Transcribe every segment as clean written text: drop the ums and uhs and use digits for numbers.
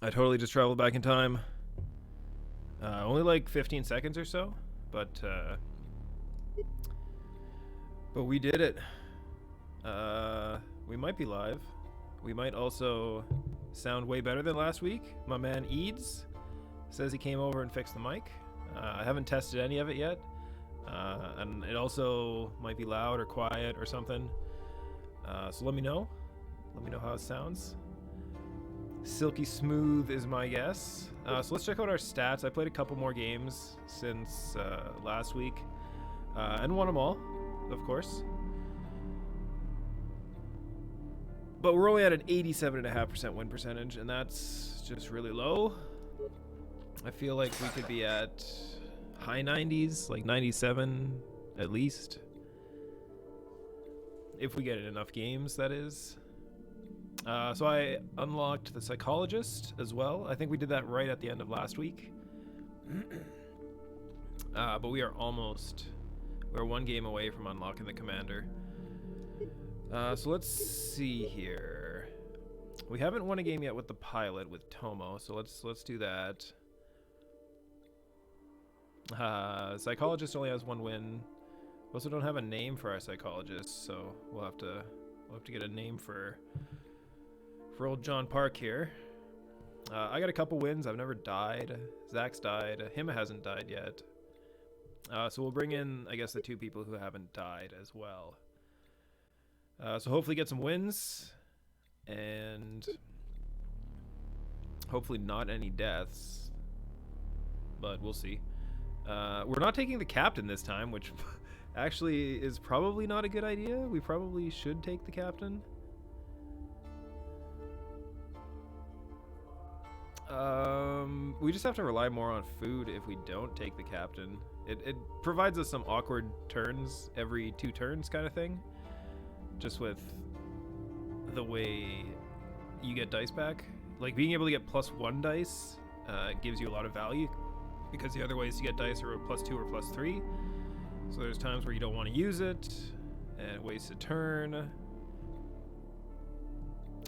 I totally just traveled back in time. Only like 15 seconds or so, but we did it. We might be live. We might also sound way better than last week. My man Eads says he came over and fixed the mic. I haven't tested any of it yet. And it also might be loud or quiet or something. So let me know. Let me know how it sounds. Silky smooth is my guess. So let's check out our stats. I played a couple more games since last week. And won them all, of course. But we're only at an 87.5% win percentage, and that's just really low. I feel like we could be at high 90s, like 97 at least. If we get in enough games, that is. So I unlocked the Psychologist as well. I think we did that right at the end of last week. But we are almost... We're one game away from unlocking the Commander. So let's see here. We haven't won a game yet with the Pilot, with Tomo, so let's do that. Psychologist only has one win. We also don't have a name for our Psychologist, so we'll have to get a name for old John Park here. I got a couple wins. I've never died. Zach's died. Hima hasn't died yet. So we'll bring in, I guess, the two people who haven't died as well. So hopefully get some wins, and hopefully not any deaths, but we'll see. We're not taking the captain this time, which actually is probably not a good idea. We probably should take the captain. We just have to rely more on food if we don't take the captain. It provides us some awkward turns every 2 turns kind of thing. Just with the way you get dice back. Like being able to get +1 dice gives you a lot of value, because the other ways to get dice are +2 or +3. So there's times where you don't want to use it and it wastes a turn.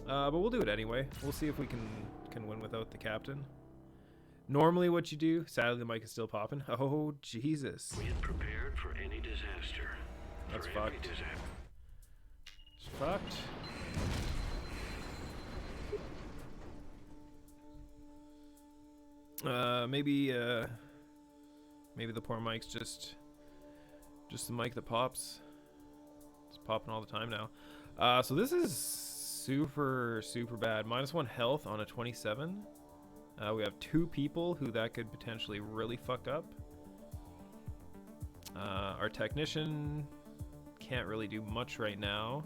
But we'll do it anyway. We'll see if we can win without the captain. Normally what you do, sadly the mic is still popping. Oh, Jesus. We had prepared for any disaster. That's For every fucked. disaster. It's fucked. Maybe the poor mic's just the mic that pops. It's popping all the time now. So this is super bad. -1 health on a 27. We have 2 people who that could potentially really fuck up. Our technician can't really do much right now.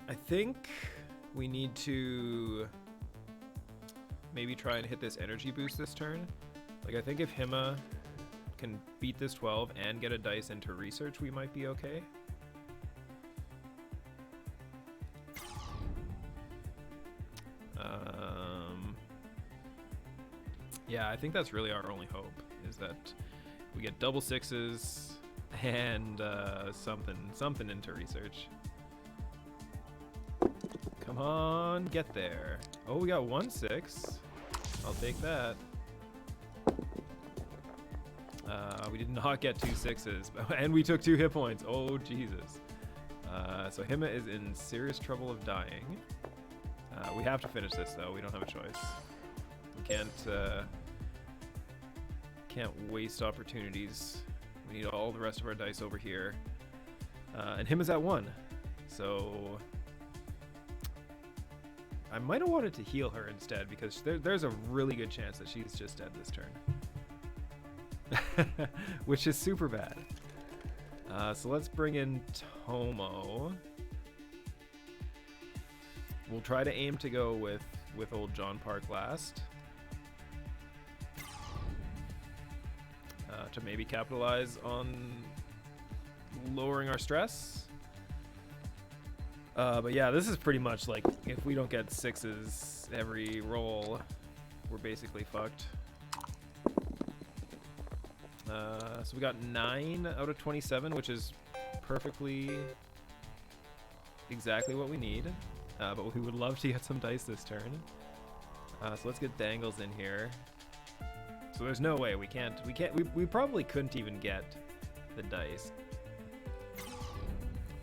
I think we need to maybe try and hit this energy boost this turn. Like, I think if Hima can beat this 12 and get a dice into research, we might be okay. Yeah, I think that's really our only hope, is that we get double 6s and something into research. Come on, get there. Oh, we got 1 6. I'll take that. We did not get 2 6s, and we took 2 hit points. Oh, Jesus. So Hima is in serious trouble of dying. We have to finish this, though. We don't have a choice. We can't waste opportunities. We need all the rest of our dice over here. And Hima's at 1. So I might have wanted to heal her instead, because there's a really good chance that she's just dead this turn. Which is super bad. So let's bring in Tomo. We'll try to aim to go with old John Park last. To maybe capitalize on lowering our stress. But yeah, this is pretty much like, if we don't get 6s every roll, we're basically fucked. So we got 9 out of 27, which is perfectly exactly what we need. But we would love to get some dice this turn. So let's get Dangles in here. So there's no way we probably couldn't even get the dice.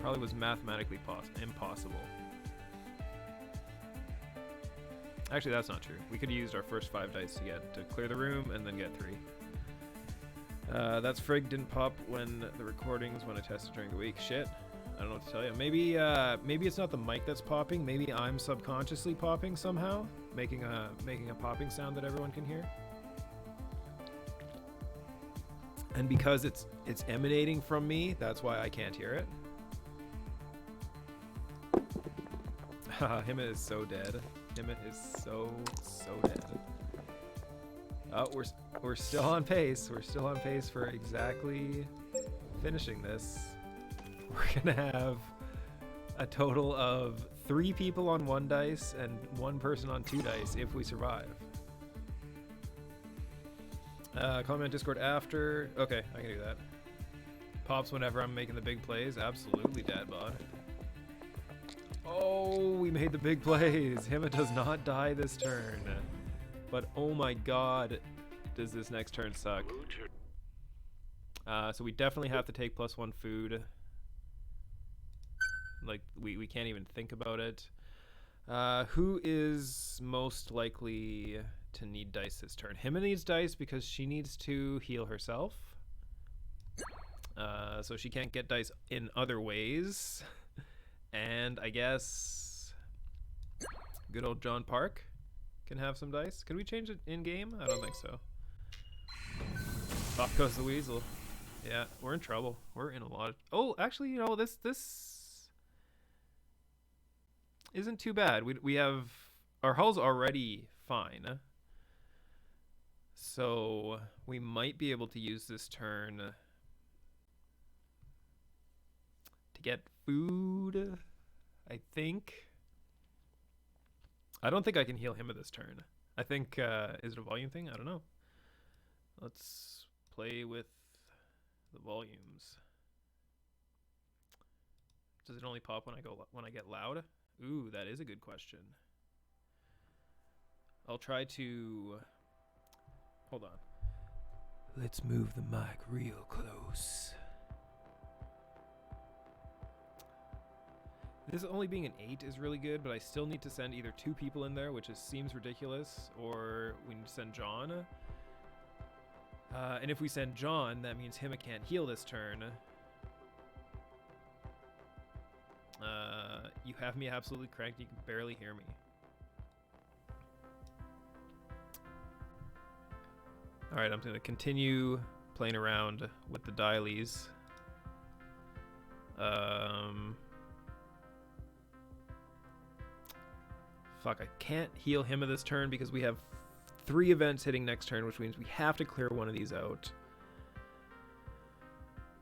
Probably was mathematically impossible. Actually, that's not true. We could have used our first 5 dice to clear the room and then get 3. That's Frig didn't pop when the recordings when I tested during the week. Shit. I don't know what to tell you. Maybe it's not the mic that's popping. Maybe I'm subconsciously popping somehow, making a popping sound that everyone can hear. And because it's emanating from me, that's why I can't hear it. Hima is so dead. Hima is so dead. Oh, we're still on pace. We're still on pace for exactly finishing this. We're gonna have a total of 3 people on 1 dice and 1 person on 2 dice if we survive. Call me on Discord after. Okay, I can do that. Pops whenever I'm making the big plays. Absolutely, Dadbod. Oh, we made the big plays. Hima does not die this turn. But oh my god, does this next turn suck. So we definitely have to take +1 food. Like, we can't even think about it. Who is most likely to need dice this turn? Hima needs dice because she needs to heal herself. So she can't get dice in other ways. And I guess good old John Park can have some dice. Can we change it in-game? I don't think so. Off goes the weasel. Yeah, we're in trouble. We're in a lot of... Oh, actually, you know, this isn't too bad. We have... Our hull's already fine. So we might be able to use this turn to get food, I think. I don't think I can heal him at this turn. I think, is it a volume thing? I don't know. Let's play with the volumes. Does it only pop when I get loud? Ooh, that is a good question. I'll try to... Hold on. Let's move the mic real close. This only being an 8 is really good, but I still need to send either 2 people in there, which seems ridiculous, or we need to send John. And if we send John, that means Hima can't heal this turn. You have me absolutely cranked. You can barely hear me. Alright, I'm going to continue playing around with the dialies. Fuck, I can't heal Hima this turn because we have 3 events hitting next turn, which means we have to clear one of these out.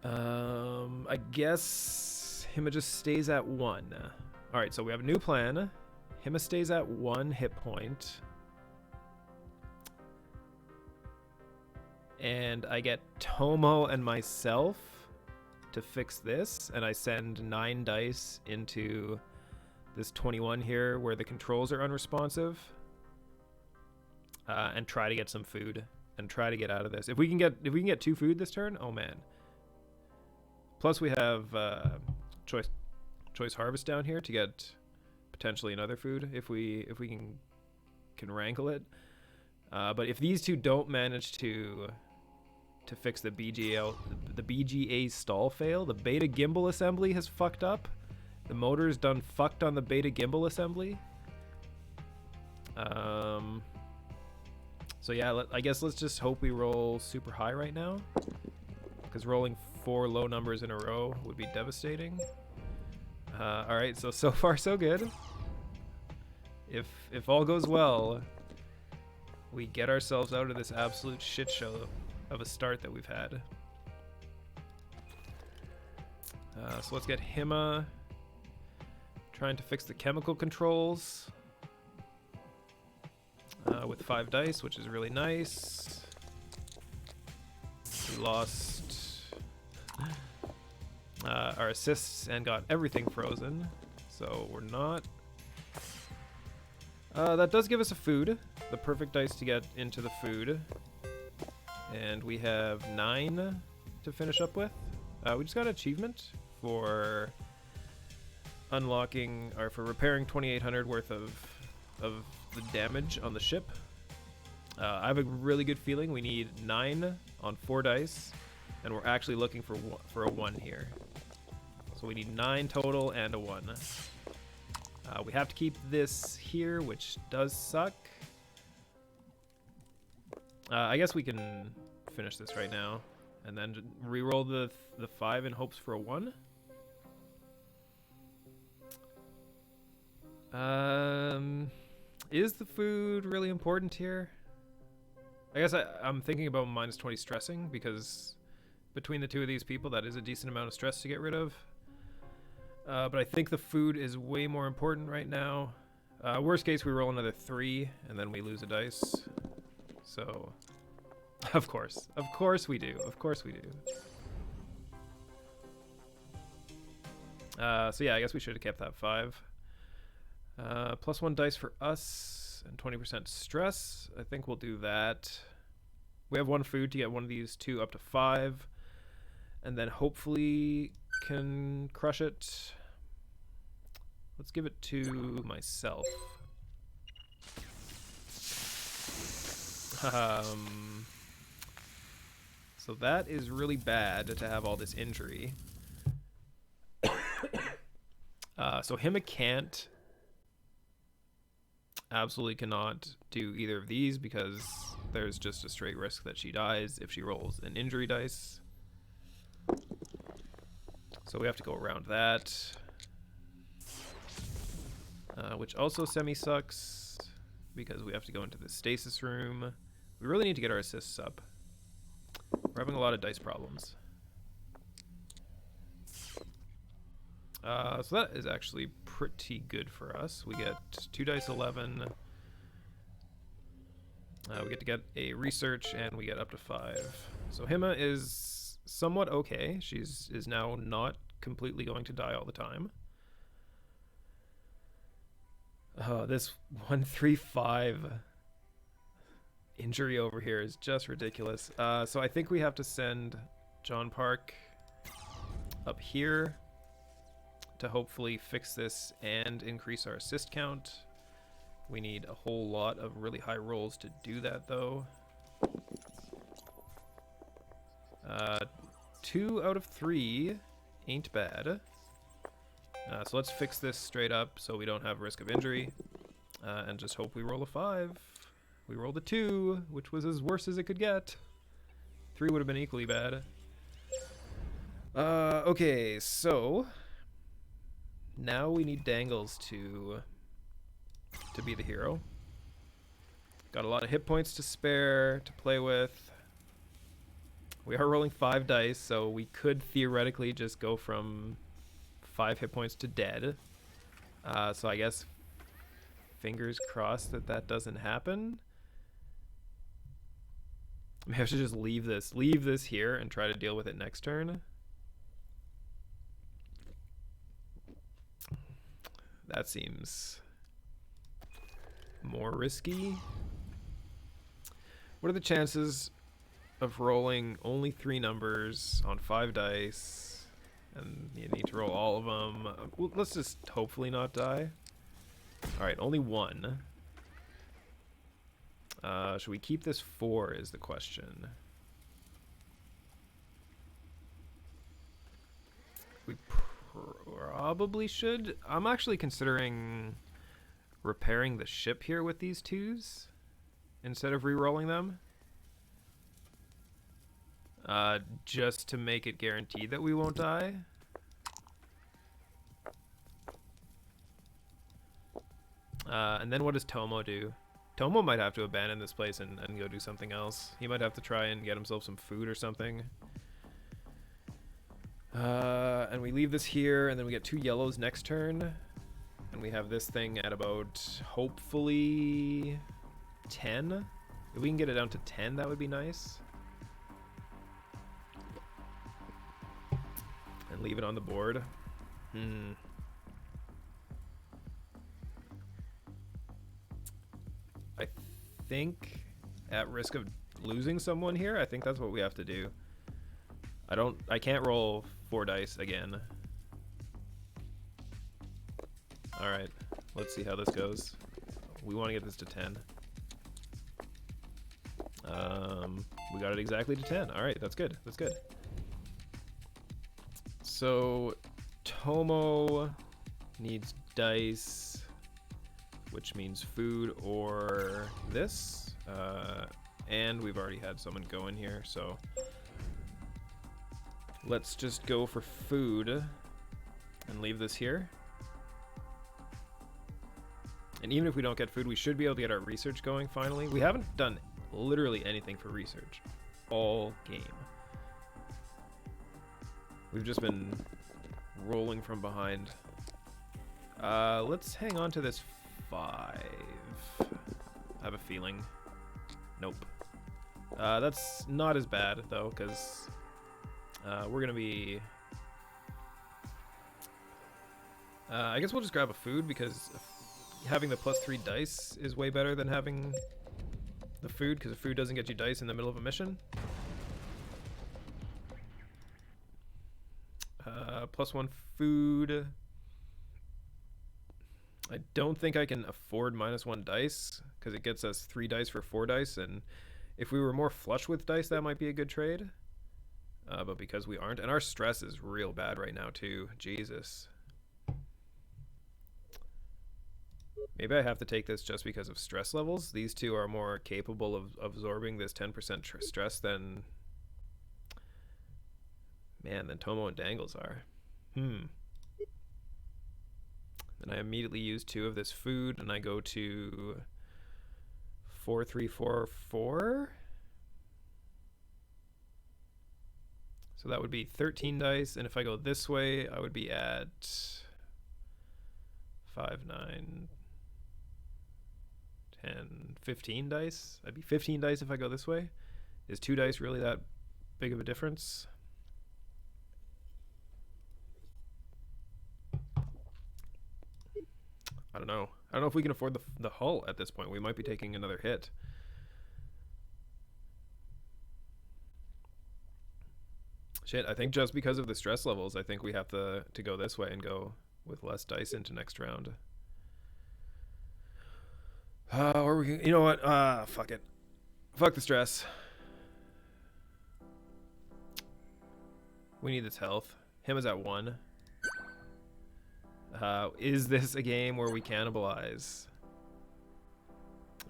I guess Hima just stays at 1. Alright, so we have a new plan. Hima stays at 1 hit point. And I get Tomo and myself to fix this, and I send 9 dice into this 21 here where the controls are unresponsive, and try to get some food and try to get out of this. If we can get 2 food this turn, oh man. Plus we have choice harvest down here to get potentially another food if we can wrangle it. But if these 2 don't manage to fix the BGA stall fail, the beta gimbal assembly has fucked up. The motor's done fucked on the beta gimbal assembly. So yeah, I guess let's just hope we roll super high right now, because rolling 4 low numbers in a row would be devastating. Alright, so far so good. If all goes well, we get ourselves out of this absolute shit show of a start that we've had. So let's get Hima trying to fix the chemical controls with 5 dice, which is really nice. We lost our assists and got everything frozen, So we're not... that does give us a food. The perfect dice to get into the food. And we have 9 to finish up with. We just got an achievement for unlocking, or for repairing 2,800 worth of the damage on the ship. I have a really good feeling we need 9 on 4 dice, and we're actually looking for a 1 here. So we need 9 total and a 1. We have to keep this here, which does suck. I guess we can finish this right now, and then re-roll the 5 in hopes for a 1. Is the food really important here? I guess I'm thinking about -20 stressing, because between the two of these people, that is a decent amount of stress to get rid of. But I think the food is way more important right now. Worst case, we roll another 3, and then we lose a dice. So, of course we do. Of course we do. So yeah, I guess we should have kept that 5. +1 dice for us and 20% stress. I think we'll do that. We have 1 food to get one of these 2 up to 5, and then hopefully can crush it. Let's give it to myself. So that is really bad to have all this injury. So Hima can't, absolutely cannot do either of these, because there's just a straight risk that she dies if she rolls an injury dice. So we have to go around that. Which also semi-sucks, because we have to go into the stasis room. We really need to get our assists up. We're having a lot of dice problems. So that is actually pretty good for us. We get 2 dice 11. We get to get a research, and we get up to 5. So Hima is somewhat okay. Is now not completely going to die all the time. This 135 injury over here is just ridiculous. So I think we have to send John Park up here to hopefully fix this and increase our assist count. We need a whole lot of really high rolls to do that, though. 2 out of 3 ain't bad. So let's fix this straight up so we don't have risk of injury, and just hope we roll a 5. We rolled a 2, which was as worse as it could get. 3 would have been equally bad. Okay, so now we need Dangles to be the hero. Got a lot of hit points to spare to play with. We are rolling 5 dice, so we could theoretically just go from 5 hit points to dead. So I guess fingers crossed that doesn't happen. Maybe I should just leave this here and try to deal with it next turn. That seems more risky. What are the chances of rolling only 3 numbers on 5 dice, and you need to roll all of them? Well, let's just hopefully not die. Alright, only 1. Should we keep this 4 is the question. We probably should. I'm actually considering repairing the ship here with these 2s instead of re-rolling them. Just to make it guaranteed that we won't die. And then what does Tomo do? Tomo might have to abandon this place and go do something else. He might have to try and get himself some food or something. And we leave this here, and then we get 2 yellows next turn. And we have this thing at about, hopefully, 10. If we can get it down to 10, that would be nice. And leave it on the board. think, at risk of losing someone here, I think that's what we have to do. I can't roll 4 dice again. Alright, let's see how this goes. We want to get this to 10. We got it exactly to 10. Alright, that's good. That's good. So, Tomo needs dice, which means food or this. And we've already had someone go in here, so let's just go for food and leave this here. And even if we don't get food, we should be able to get our research going finally. We haven't done literally anything for research all game. We've just been rolling from behind. Let's hang on to this 5. I have a feeling. Nope. That's not as bad, though, because we're going to be... I guess we'll just grab a food, because having the +3 dice is way better than having the food, because the food doesn't get you dice in the middle of a mission. +1 food. I don't think I can afford -1 dice, because it gets us 3 dice for 4 dice, and if we were more flush with dice, that might be a good trade. But because we aren't, and our stress is real bad right now too. Jesus. Maybe I have to take this just because of stress levels. These two are more capable of absorbing this 10% stress than Tomo and Dangles are. Then I immediately use 2 of this food, and I go to 4, 3, 4, 4. So that would be 13 dice, and if I go this way, I would be at 5, 9, 10, 15 dice. I'd be 15 dice if I go this way. Is 2 dice really that big of a difference? I don't know. I don't know if we can afford the hull at this point. We might be taking another hit. Shit, I think just because of the stress levels, I think we have to go this way and go with less dice into next round. Or we can, you know what? Fuck it. Fuck the stress. We need this health. Him is at 1. Is this a game where we cannibalize?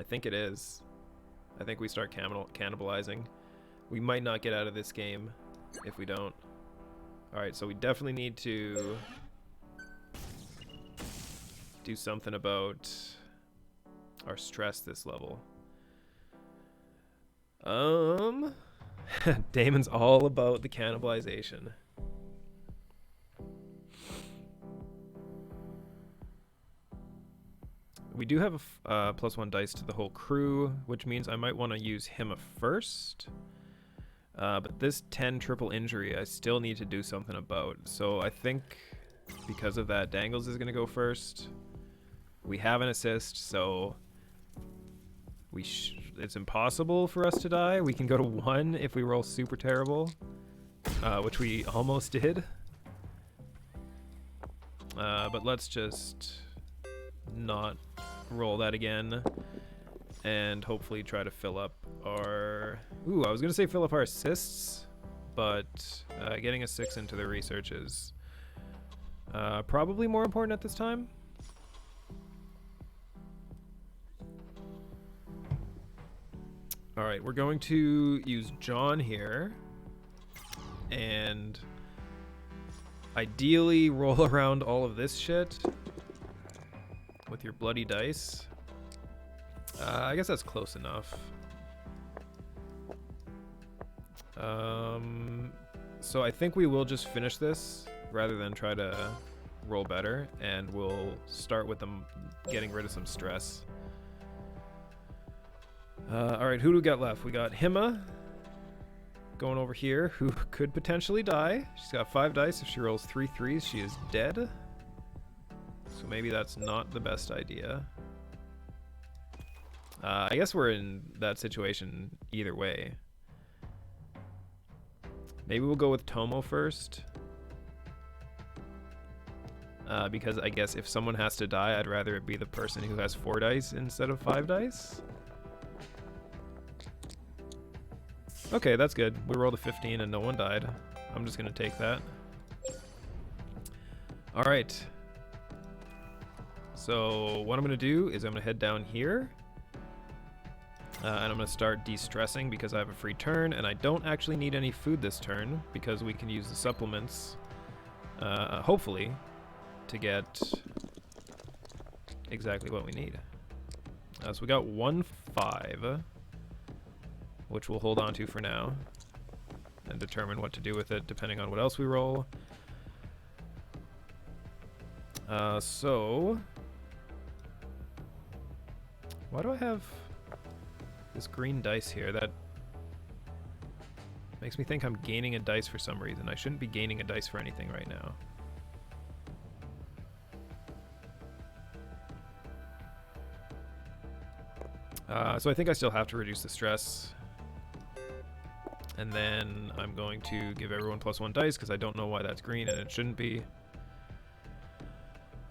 I think it is. I think we start cannibalizing. We might not get out of this game if we don't. Alright, so we definitely need to do something about our stress this level. Damon's all about the cannibalization. We do have a +1 dice to the whole crew, which means I might want to use him first. But this 10 triple injury, I still need to do something about. So I think because of that, Dangles is going to go first. We have an assist, so it's impossible for us to die. We can go to 1 if we roll super terrible, which we almost did. But let's just not roll that again and hopefully try to fill up our... Ooh, I was going to say fill up our assists, but getting a 6 into the research is probably more important at this time. Alright, we're going to use John here and ideally roll around all of this shit with your bloody dice. I guess that's close enough. So I think we will just finish this rather than try to roll better, and we'll start with them getting rid of some stress. Alright, who do we got left? We got Hima going over here, who could potentially die. She's got 5 dice. If she rolls 3 threes, she is dead. So maybe that's not the best idea. I guess we're in that situation either way. Maybe we'll go with Tomo first. Because I guess if someone has to die, I'd rather it be the person who has 4 dice instead of 5 dice. Okay, that's good. We rolled a 15 and no one died. I'm just going to take that. Alright. So what I'm going to do is I'm going to head down here. And I'm going to start de-stressing because I have a free turn. And I don't actually need any food this turn because we can use the supplements, hopefully, to get exactly what we need. So we got 1-5, which we'll hold on to for now and determine what to do with it depending on what else we roll. So why do I have this green dice here? That makes me think I'm gaining a dice for some reason. I shouldn't be gaining a dice for anything right now. So I think I still have to reduce the stress. And then I'm going to give everyone +1 dice because I don't know why that's green and it shouldn't be.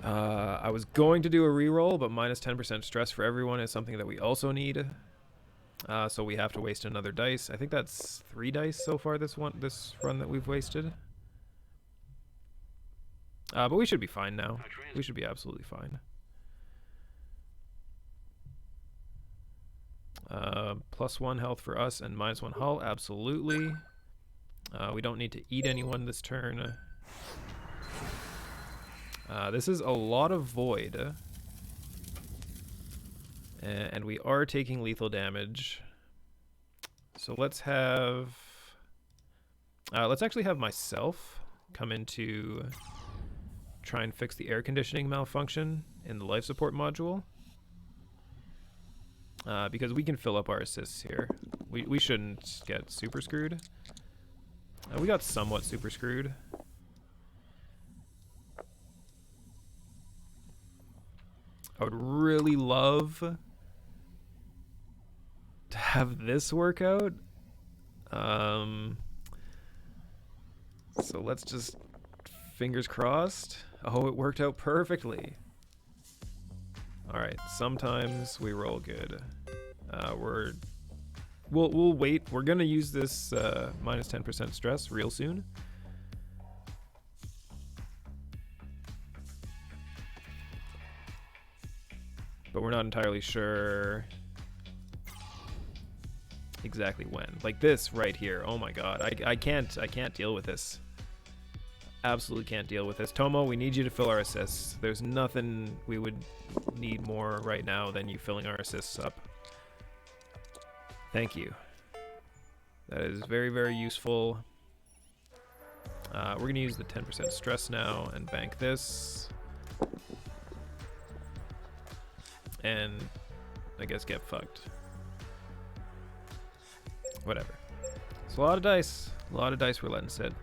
I was going to do a reroll, but minus 10% stress for everyone is something that we also need. So we have to waste another dice. I think that's 3 dice so far this run that we've wasted. But we should be fine now. We should be absolutely fine. +1 health for us and -1 hull, absolutely. We don't need to eat anyone this turn. This is a lot of void. And we are taking lethal damage. So let's have... let's actually have myself come in to try and fix the air conditioning malfunction in the life support module. Because we can fill up our assists here. We shouldn't get super screwed. We got somewhat super screwed. I would really love to have this work out. So let's just fingers crossed. Oh, it worked out perfectly. Alright, sometimes we roll good. We'll wait. We're gonna use this minus 10% stress real soon. But we're not entirely sure exactly when. Like this right here. Oh my god. I can't deal with this. Absolutely can't deal with this. Tomo, we need you to fill our assists. There's nothing we would need more right now than you filling our assists up. Thank you. That is very, very useful. We're going to use the 10% stress now and bank this. And I guess get fucked. Whatever. It's a lot of dice. A lot of dice we're letting sit.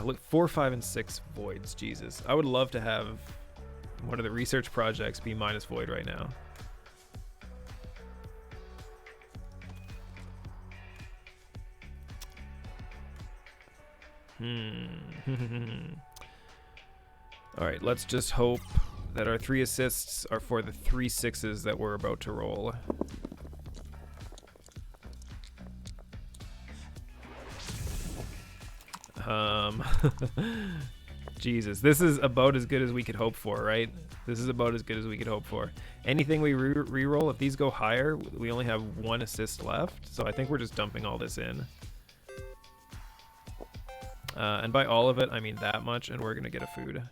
Look, 4, 5, and 6 voids. Jesus. I would love to have one of the research projects be minus void right now. Alright, let's just hope that our 3 assists are for the 3 6s that we're about to roll. Jesus, this is about as good as we could hope for, right? This is about as good as we could hope for. Anything we re-roll, if these go higher, we only have 1 assist left, so I think we're just dumping all this in. And by all of it, I mean that much, and we're gonna get a food.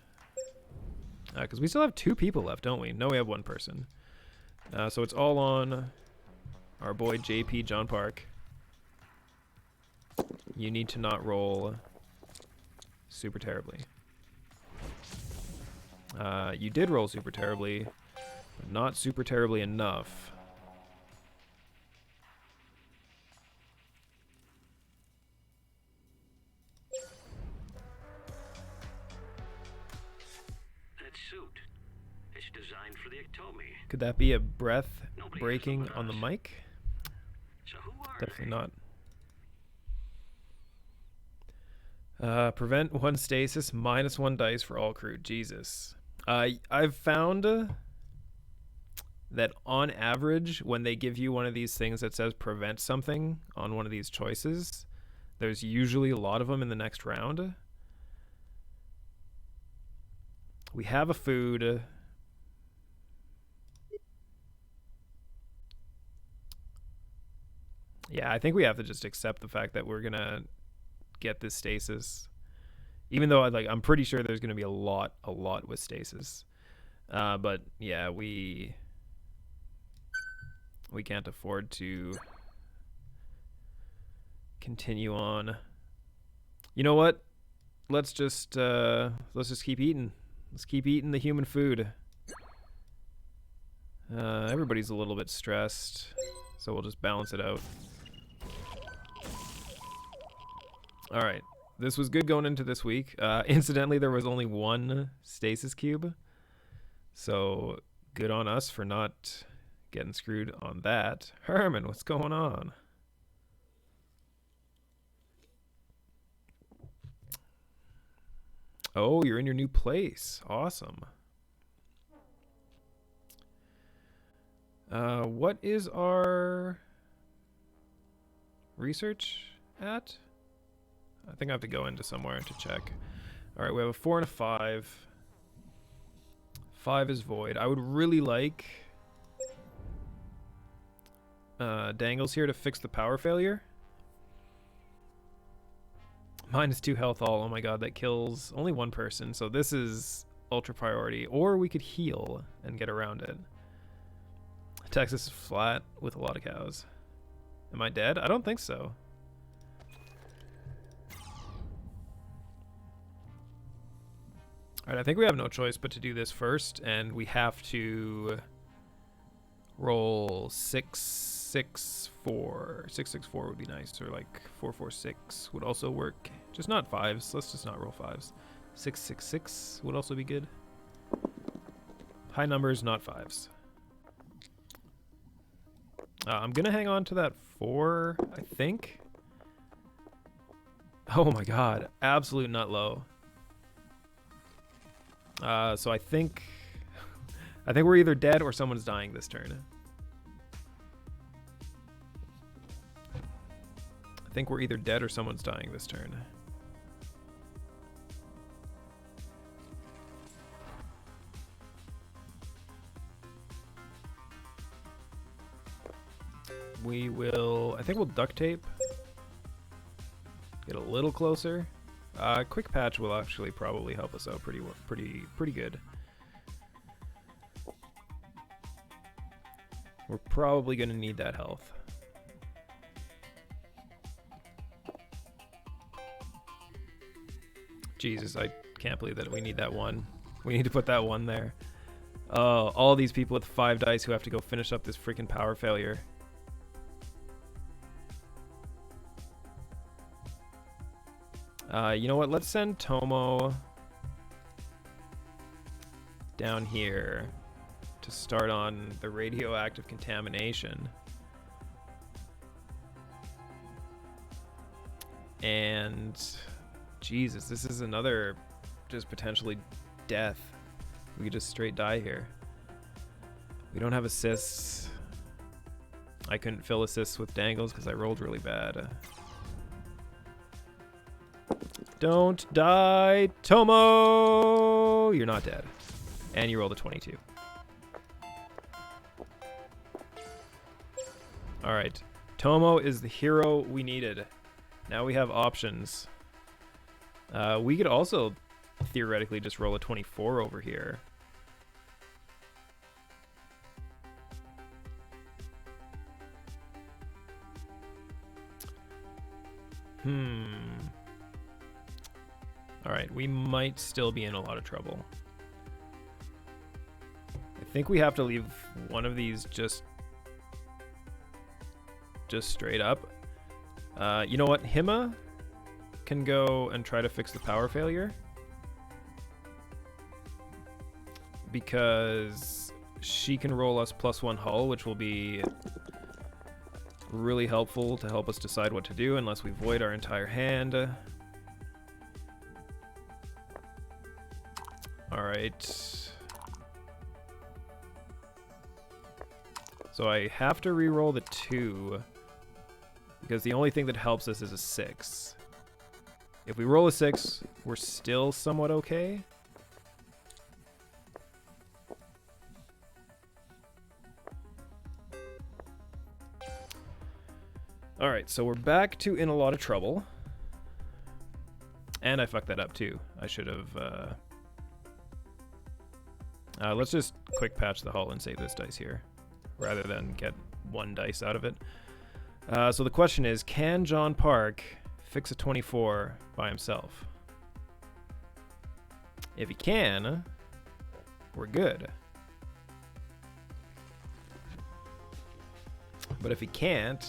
Because we still have 2 people left, don't we? No, we have 1 person. So it's all on our boy JP John Park. You need to not roll super terribly. You did roll super terribly, but not super terribly enough. That suit, it's designed for the Ectomi. Could that be a breath Nobody breaking has them on the but us. mic? So who are Definitely they? not. Prevent 1 stasis, -1 dice for all crew. Jesus. I've found that on average, when they give you one of these things that says prevent something on one of these choices, there's usually a lot of them in the next round. We have a food. Yeah, I think we have to just accept the fact that we're gonna get this stasis, even though I'm pretty sure there's gonna be a lot with stasis. But yeah, we can't afford to continue on. You know what? Let's just keep eating. Let's keep eating the human food. Everybody's a little bit stressed, so we'll just balance it out. All right, this was good going into this week. Incidentally, there was only 1 stasis cube, so good on us for not getting screwed on that. Herman, what's going on? Oh, you're in your new place. Awesome. What is our research at? I think I have to go into somewhere to check. All right, we have a 4 and a 5. 5 is void. I would really like Dangles here to fix the power failure. -2 health all. Oh my god, that kills only 1 person. So this is ultra priority. Or we could heal and get around it. Texas is flat with a lot of cows. Am I dead? I don't think so. Alright, I think we have no choice but to do this first, and we have to roll 6-6-4. 6-6-4 would be nice, or like 4-4-6 would also work. Just not 5s. Let's just not roll 5s. 6-6-6 would also be good. High numbers, not 5s. I'm gonna hang on to that 4, I think. Oh my god, absolute nut low. So I think we're either dead or someone's dying this turn. I think we're either dead or someone's dying this turn. We will, I think we'll duct tape. Get a little closer. Quick patch will actually probably help us out pretty good. We're probably gonna need that health. Jesus, I can't believe that we need that 1. We need to put that 1 there. All these people with 5 dice who have to go finish up this freaking power failure. You know what? Let's send Tomo down here to start on the radioactive contamination. And Jesus, this is another just potentially death. We could just straight die here. We don't have assists. I couldn't fill assists with Dangles because I rolled really bad. Don't die, Tomo! You're not dead. And you rolled a 22. Alright. Tomo is the hero we needed. Now we have options. We could also theoretically just roll a 24 over here. Alright, we might still be in a lot of trouble. I think we have to leave one of these just straight up. You know what? Hima can go and try to fix the power failure. because she can roll us +1 hull, which will be really helpful to help us decide what to do unless we void our entire hand. Alright. So I have to re-roll the 2 because the only thing that helps us is a 6. If we roll a 6, we're still somewhat okay. Alright, so we're back to in a lot of trouble. And I fucked that up too. I should have... let's just quick patch the hull and save this dice here, rather than get 1 dice out of it. So the question is, can John Park fix a 24 by himself? If he can, we're good. But if he can't,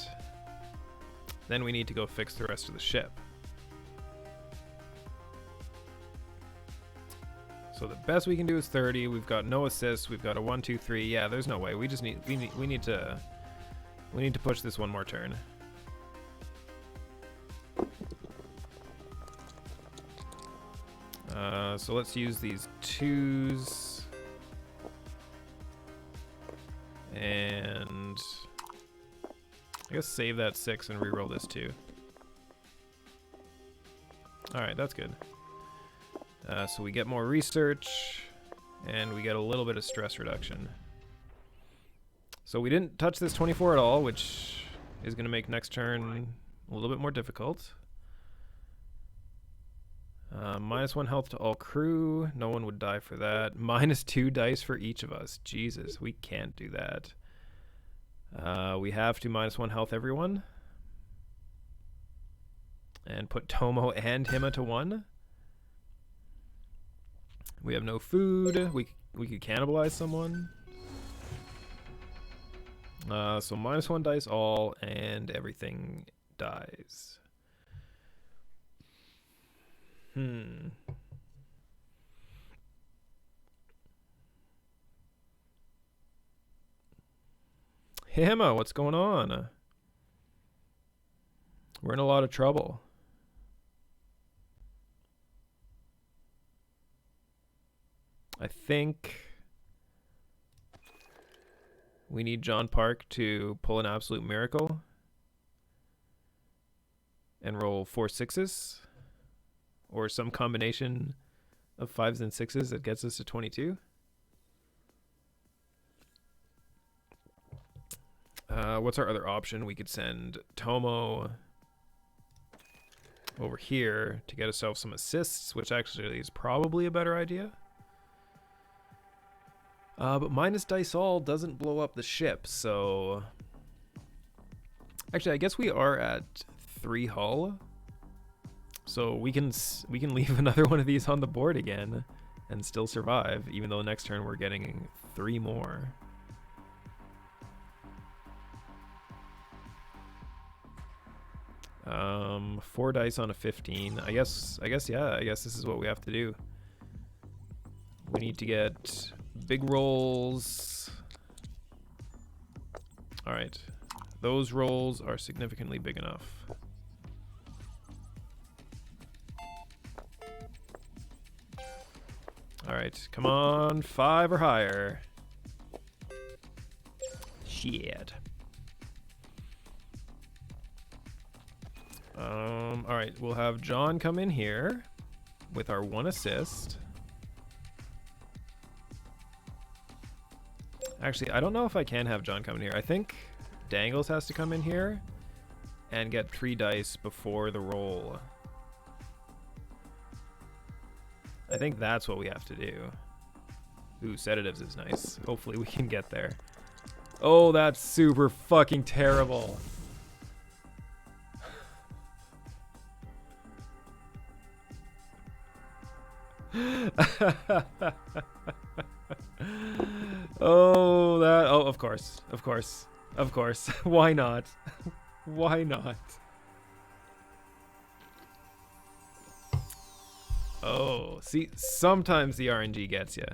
then we need to go fix the rest of the ship. So the best we can do is 30. We've got no assists. We've got a 1, 2, 3. Yeah, there's no way. We need to push this one more turn. So let's use these 2s. And I guess save that 6 and reroll this 2. Alright, that's good. So we get more research, and we get a little bit of stress reduction. So we didn't touch this 24 at all, which is going to make next turn a little bit more difficult. -1 health to all crew. No one would die for that. -2 dice for each of us. Jesus, we can't do that. We have to -1 health everyone. And put Tomo and Hima to 1. We have no food. We could cannibalize someone. So -1 dice all, and everything dies. Hey, Emma, what's going on? We're in a lot of trouble. I think we need John Park to pull an absolute miracle and roll 4 6s, or some combination of 5s and 6s that gets us to 22. What's our other option? We could send Tomo over here to get ourselves some assists, which actually is probably a better idea. But minus dice all doesn't blow up the ship, so... Actually, I guess we are at 3 hull. So we can leave another one of these on the board again and still survive, even though next turn we're getting 3 more. Um, 4 dice on a 15. I guess this is what we have to do. We need to get big rolls. All right, those rolls are significantly big enough. All right, come on, 5 or higher. Shit. All right, we'll have John come in here with our 1 assist. Actually, I don't know if I can have John come in here. I think Dangles has to come in here and get 3 dice before the roll. I think that's what we have to do. Ooh, sedatives is nice. Hopefully we can get there. Oh, that's super fucking terrible. Oh, of course. Why not? Why not? Oh, see, sometimes the RNG gets you.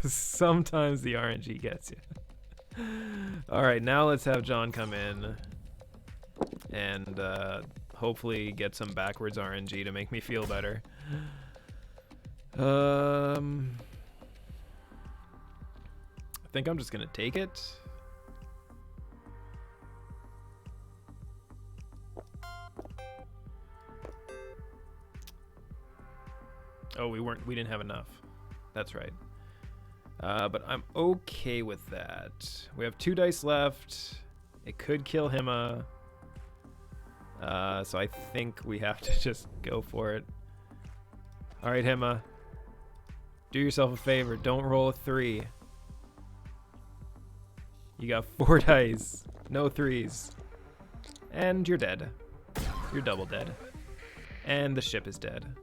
Sometimes the RNG gets you. All right, now let's have John come in and hopefully get some backwards RNG to make me feel better. I think I'm just gonna take it. Oh, we didn't have enough. That's right. But I'm okay with that. We have 2 dice left. It could kill Hima. So I think we have to just go for it. All right, Hima. Do yourself a favor. Don't roll a 3. You got 4 dice. No 3s. And you're dead. You're double dead. And the ship is dead.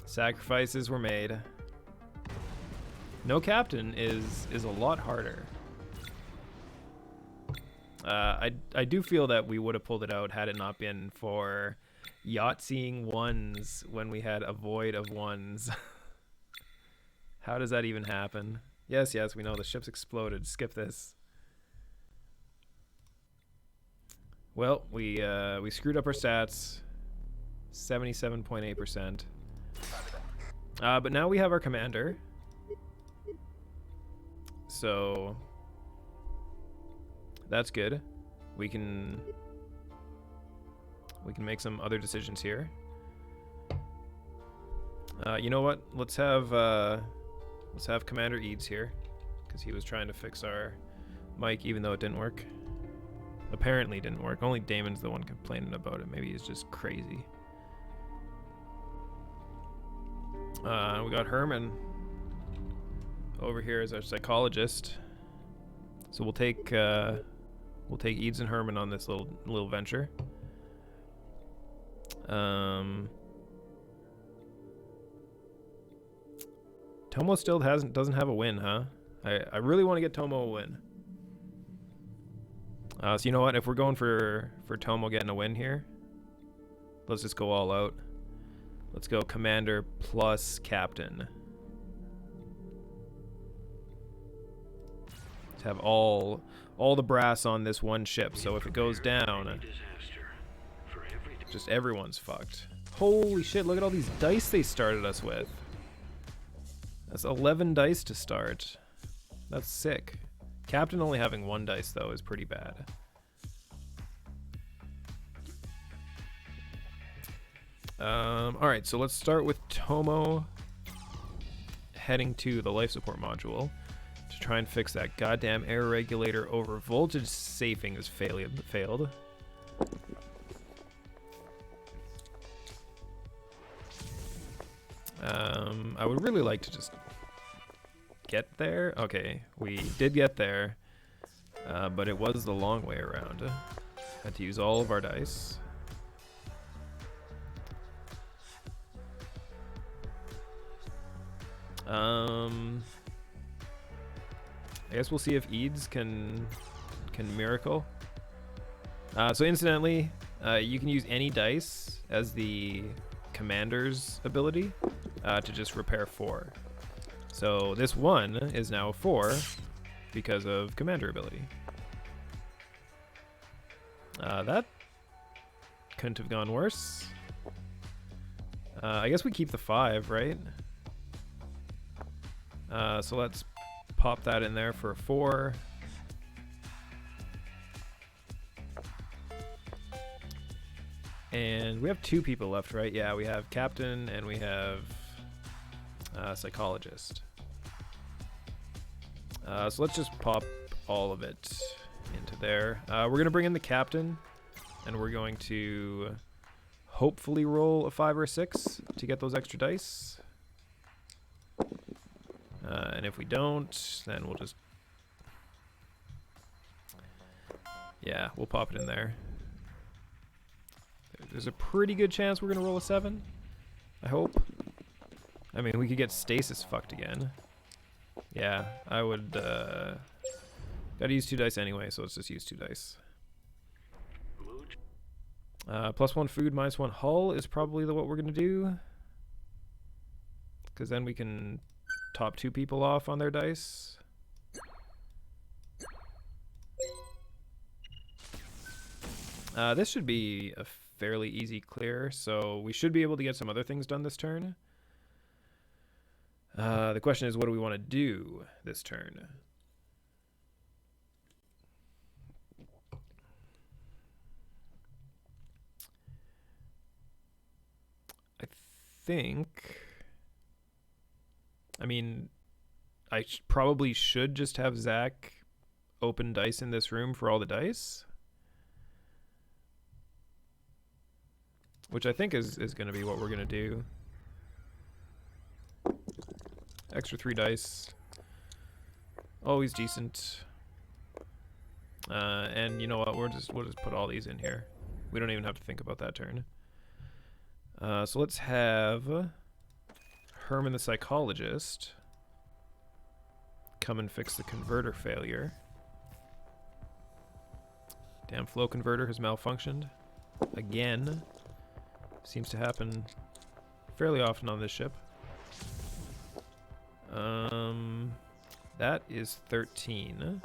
Sacrifices were made. No captain is a lot harder. I do feel that we would have pulled it out had it not been for Yahtzeeing 1s when we had a void of 1s. How does that even happen? Yes, we know the ship's exploded. Skip this. Well, we screwed up our stats. 77.8%. But now we have our commander. So that's good. We can make some other decisions here. You know what? Let's have Commander Eads here, because he was trying to fix our mic, even though it didn't work. Apparently it didn't work. Only Damon's the one complaining about it. Maybe he's just crazy. We got Herman over here as our psychologist. So we'll take Eads and Herman on this little venture. Tomo still doesn't have a win, huh? I really want to get Tomo a win. So you know what? If we're going for Tomo getting a win here, let's just go all out. Let's go commander plus captain. Let's have all the brass on this one ship. So if it goes down, just everyone's fucked. Holy shit! Look at all these dice they started us with. That's 11 dice to start. That's sick. Captain only having 1 dice, though, is pretty bad. Alright, so let's start with Tomo heading to the life support module to try and fix that goddamn air regulator over voltage safing has failed. I would really like to just get there. Okay, we did get there, but it was the long way around. Had to use all of our dice. I guess we'll see if Eads can miracle. So incidentally, you can use any dice as the commander's ability to just repair 4. So this 1 is now a 4 because of commander ability. That couldn't have gone worse. I guess we keep the 5, right? So let's pop that in there for a 4. And we have 2 people left, right? Yeah, we have captain and we have psychologist. So let's just pop all of it into there. We're going to bring in the captain, and we're going to hopefully roll a 5 or a 6 to get those extra dice. And if we don't, then we'll just... yeah, we'll pop it in there. There's a pretty good chance we're going to roll a 7. I hope. I mean, we could get stasis fucked again. Yeah, I would... gotta use 2 dice anyway, so let's just use 2 dice. +1 food, -1 hull is probably what we're going to do. because then we can top 2 people off on their dice. This should be a fairly easy clear, so we should be able to get some other things done this turn. The question is, what do we want to do this turn? I mean, I probably should just have Zach open dice in this room for all the dice, which I think is going to be what we're going to do. Extra 3 dice, always decent. And you know what? We'll just put all these in here. We don't even have to think about that turn. So let's have Herman the Psychologist come and fix the converter failure. Damn flow converter has malfunctioned again. Seems to happen fairly often on this ship. That is 13.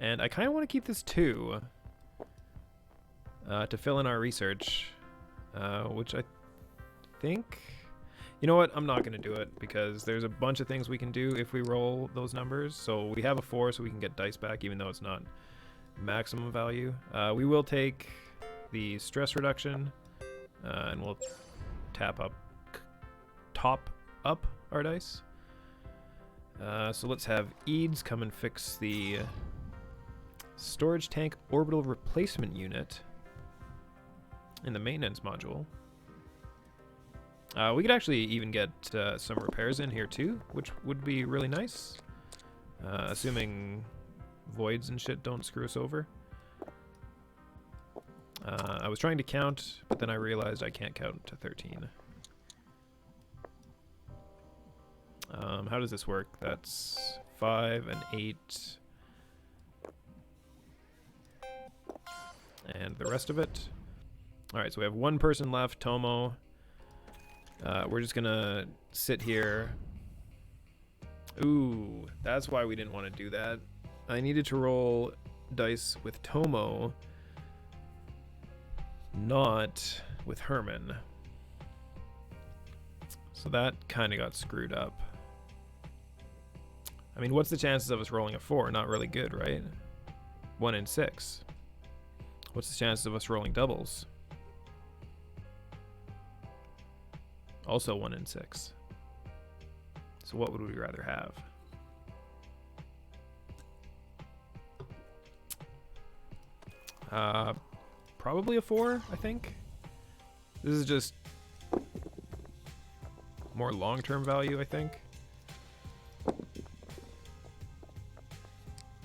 And I kind of want to keep this 2 to fill in our research, which I think... You know what? I'm not going to do it because there's a bunch of things we can do if we roll those numbers. So we have a 4 so we can get dice back even though it's not maximum value. We will take the stress reduction and we'll top up our dice. So let's have Eads come and fix the storage tank orbital replacement unit in the maintenance module. We could actually even get some repairs in here too, which would be really nice, assuming voids and shit don't screw us over. I was trying to count, but then I realized I can't count to 13. How does this work? That's 5 and 8. And the rest of it. Alright, so we have 1 person left, Tomo. We're just gonna sit here. Ooh, that's why we didn't want to do that. I needed to roll dice with Tomo, not with Herman. So that kind of got screwed up. I mean, what's the chances of us rolling a 4? Not really good, right? 1 in 6. What's the chances of us rolling doubles? Also 1 in 6. So what would we rather have? Probably a 4, I think. This is just more long-term value, I think.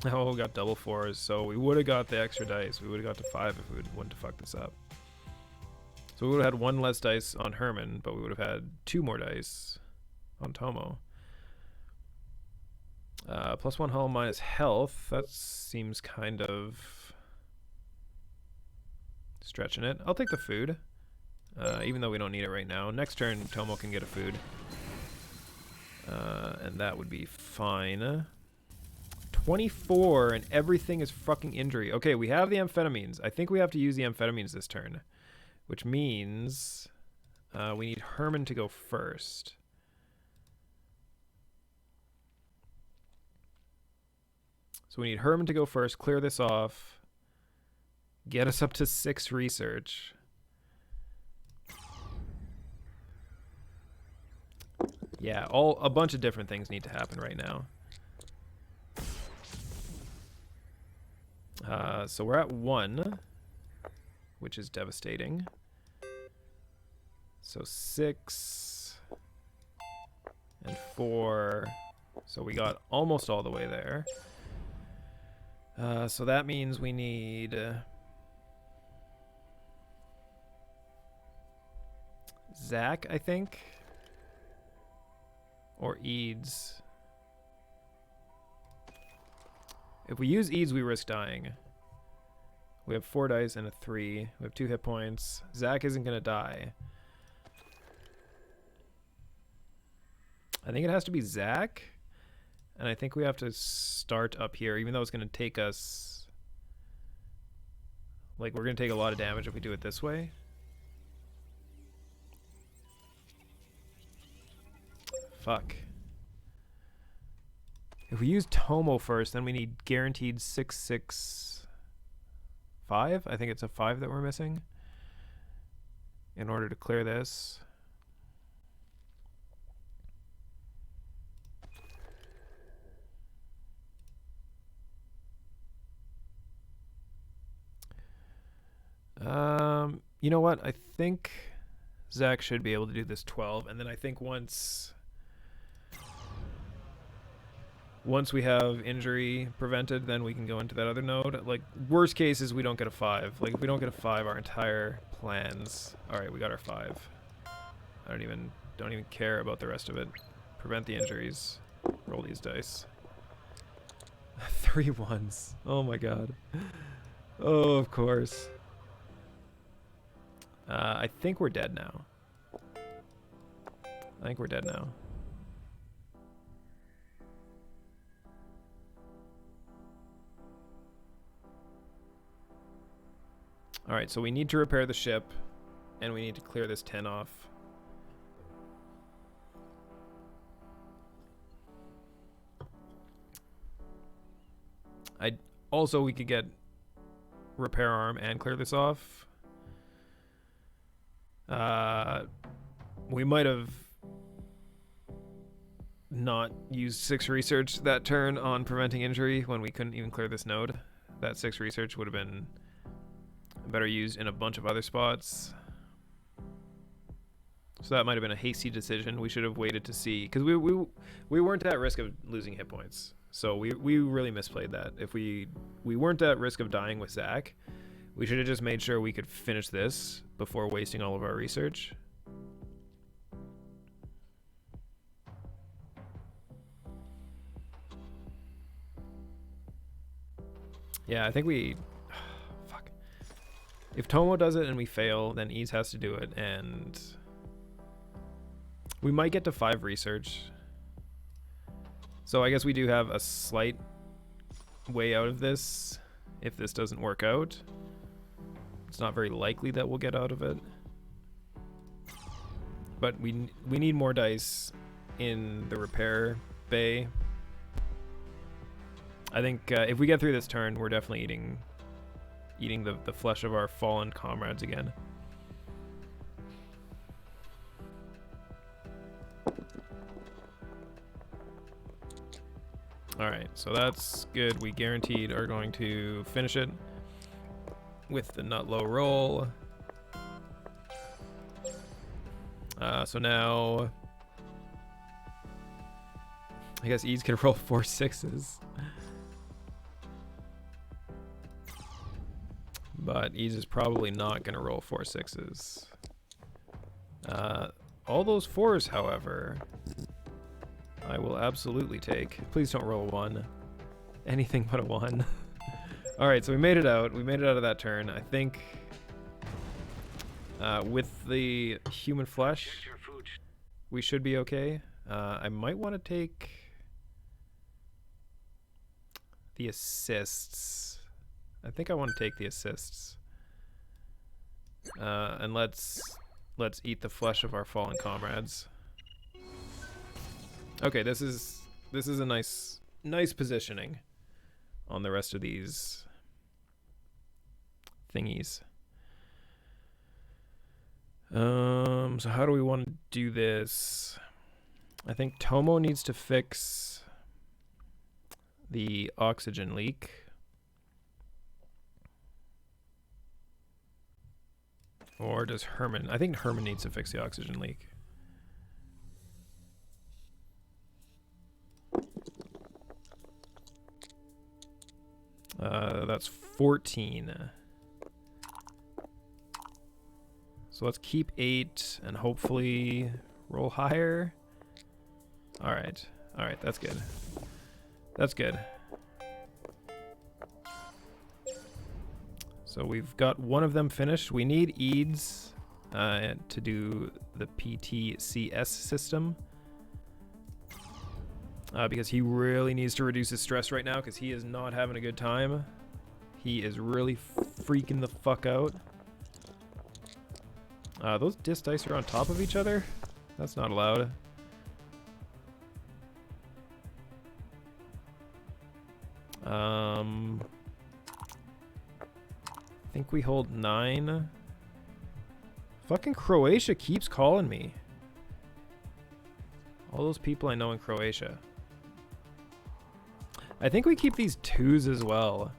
Oh, we got double 4s, so we would have got the extra dice. We would have got to 5 if we wouldn't have fucked this up. So we would have had 1 less dice on Herman, but we would have had 2 more dice on Tomo. +1 hull minus health. That seems kind of stretching it. I'll take the food, even though we don't need it right now. Next turn, Tomo can get a food. And that would be fine. 24 and everything is fucking injury. Okay, we have the amphetamines. I think we have to use the amphetamines this turn, which means we need Herman to go first. So we need Herman to go first, clear this off, get us up to 6 research. Yeah, a bunch of different things need to happen right now. So we're at 1, which is devastating. So 6 and 4. So we got almost all the way there. So that means we need Zach, I think, or Eads. If we use Eads, we risk dying, We have 4 dice and a 3. We have 2 hit points. Zach isn't going to die. I think it has to be Zach. And I think we have to start up here, even though it's going to take us... Like, we're going to take a lot of damage if we do it this way. Fuck. If we use Tomo first, then we need guaranteed 6, 6, 5. I think it's a 5 that we're missing in order to clear this. You know what? I think Zach should be able to do this 12, and then I think once we have injury prevented, then we can go into that other node. Like, worst case is we don't get a 5. Like, if we don't get a 5, our entire plans... Alright, we got our 5. I don't even care about the rest of it. Prevent the injuries. Roll these dice. 3 1s. Oh my god. Oh, of course. I think we're dead now. I think we're dead now. Alright, so we need to repair the ship, and we need to clear this 10 off. Also, we could get repair arm and clear this off. We might have not used 6 research that turn on preventing injury when we couldn't even clear this node. That 6 research would have been better used in a bunch of other spots. So that might have been a hasty decision. We should have waited to see, because we weren't at risk of losing hit points. So we really misplayed that. If we weren't at risk of dying with Zach, we should have just made sure we could finish this before wasting all of our research. Yeah, I think we... Fuck. If Tomo does it and we fail, then Ease has to do it, and... We might get to 5 research. So I guess we do have a slight way out of this if this doesn't work out. It's not very likely that we'll get out of it. But we need more dice in the repair bay. I think if we get through this turn, we're definitely eating the flesh of our fallen comrades again. Alright, so that's good. We guaranteed are going to finish it with the nut low roll. So now I guess Eads can roll 4 6s. But Eads is probably not going to roll 4 6s. All those 4s, however, I will absolutely take. Please don't roll a 1. Anything but a 1. Alright, so we made it out. We made it out of that turn. I think with the human flesh, we should be okay. I might want to take the assists. I think I want to take the assists. And let's eat the flesh of our fallen comrades. Okay, this is a nice positioning on the rest of these thingies. So how do we want to do this? I think Tomo needs to fix the oxygen leak. Or does Herman? I think Herman needs to fix the oxygen leak. That's 14. So let's keep 8 and hopefully roll higher. Alright, that's good. That's good. So So we've got one of them finished. We need Eads to do the PTCS system. Because he really needs to reduce his stress right now because he is not having a good time. He is really freaking the fuck out. Those disc dice are on top of each other? That's not allowed. I think we hold 9. Fucking Croatia keeps calling me. All those people I know in Croatia. I think we keep these 2s as well.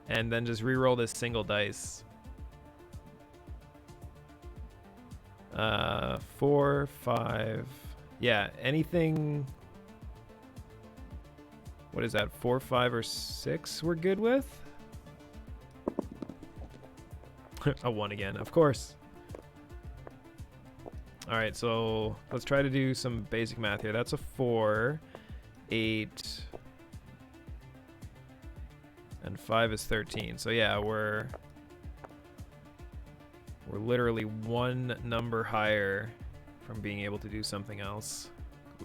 And then just reroll this single dice. 4, 5. Yeah, anything. What is that? 4, 5, or 6 we're good with? A 1 again, of course. Alright, so let's try to do some basic math here. That's a 4, 8, and 5 is 13. So yeah, we're literally 1 number higher from being able to do something else.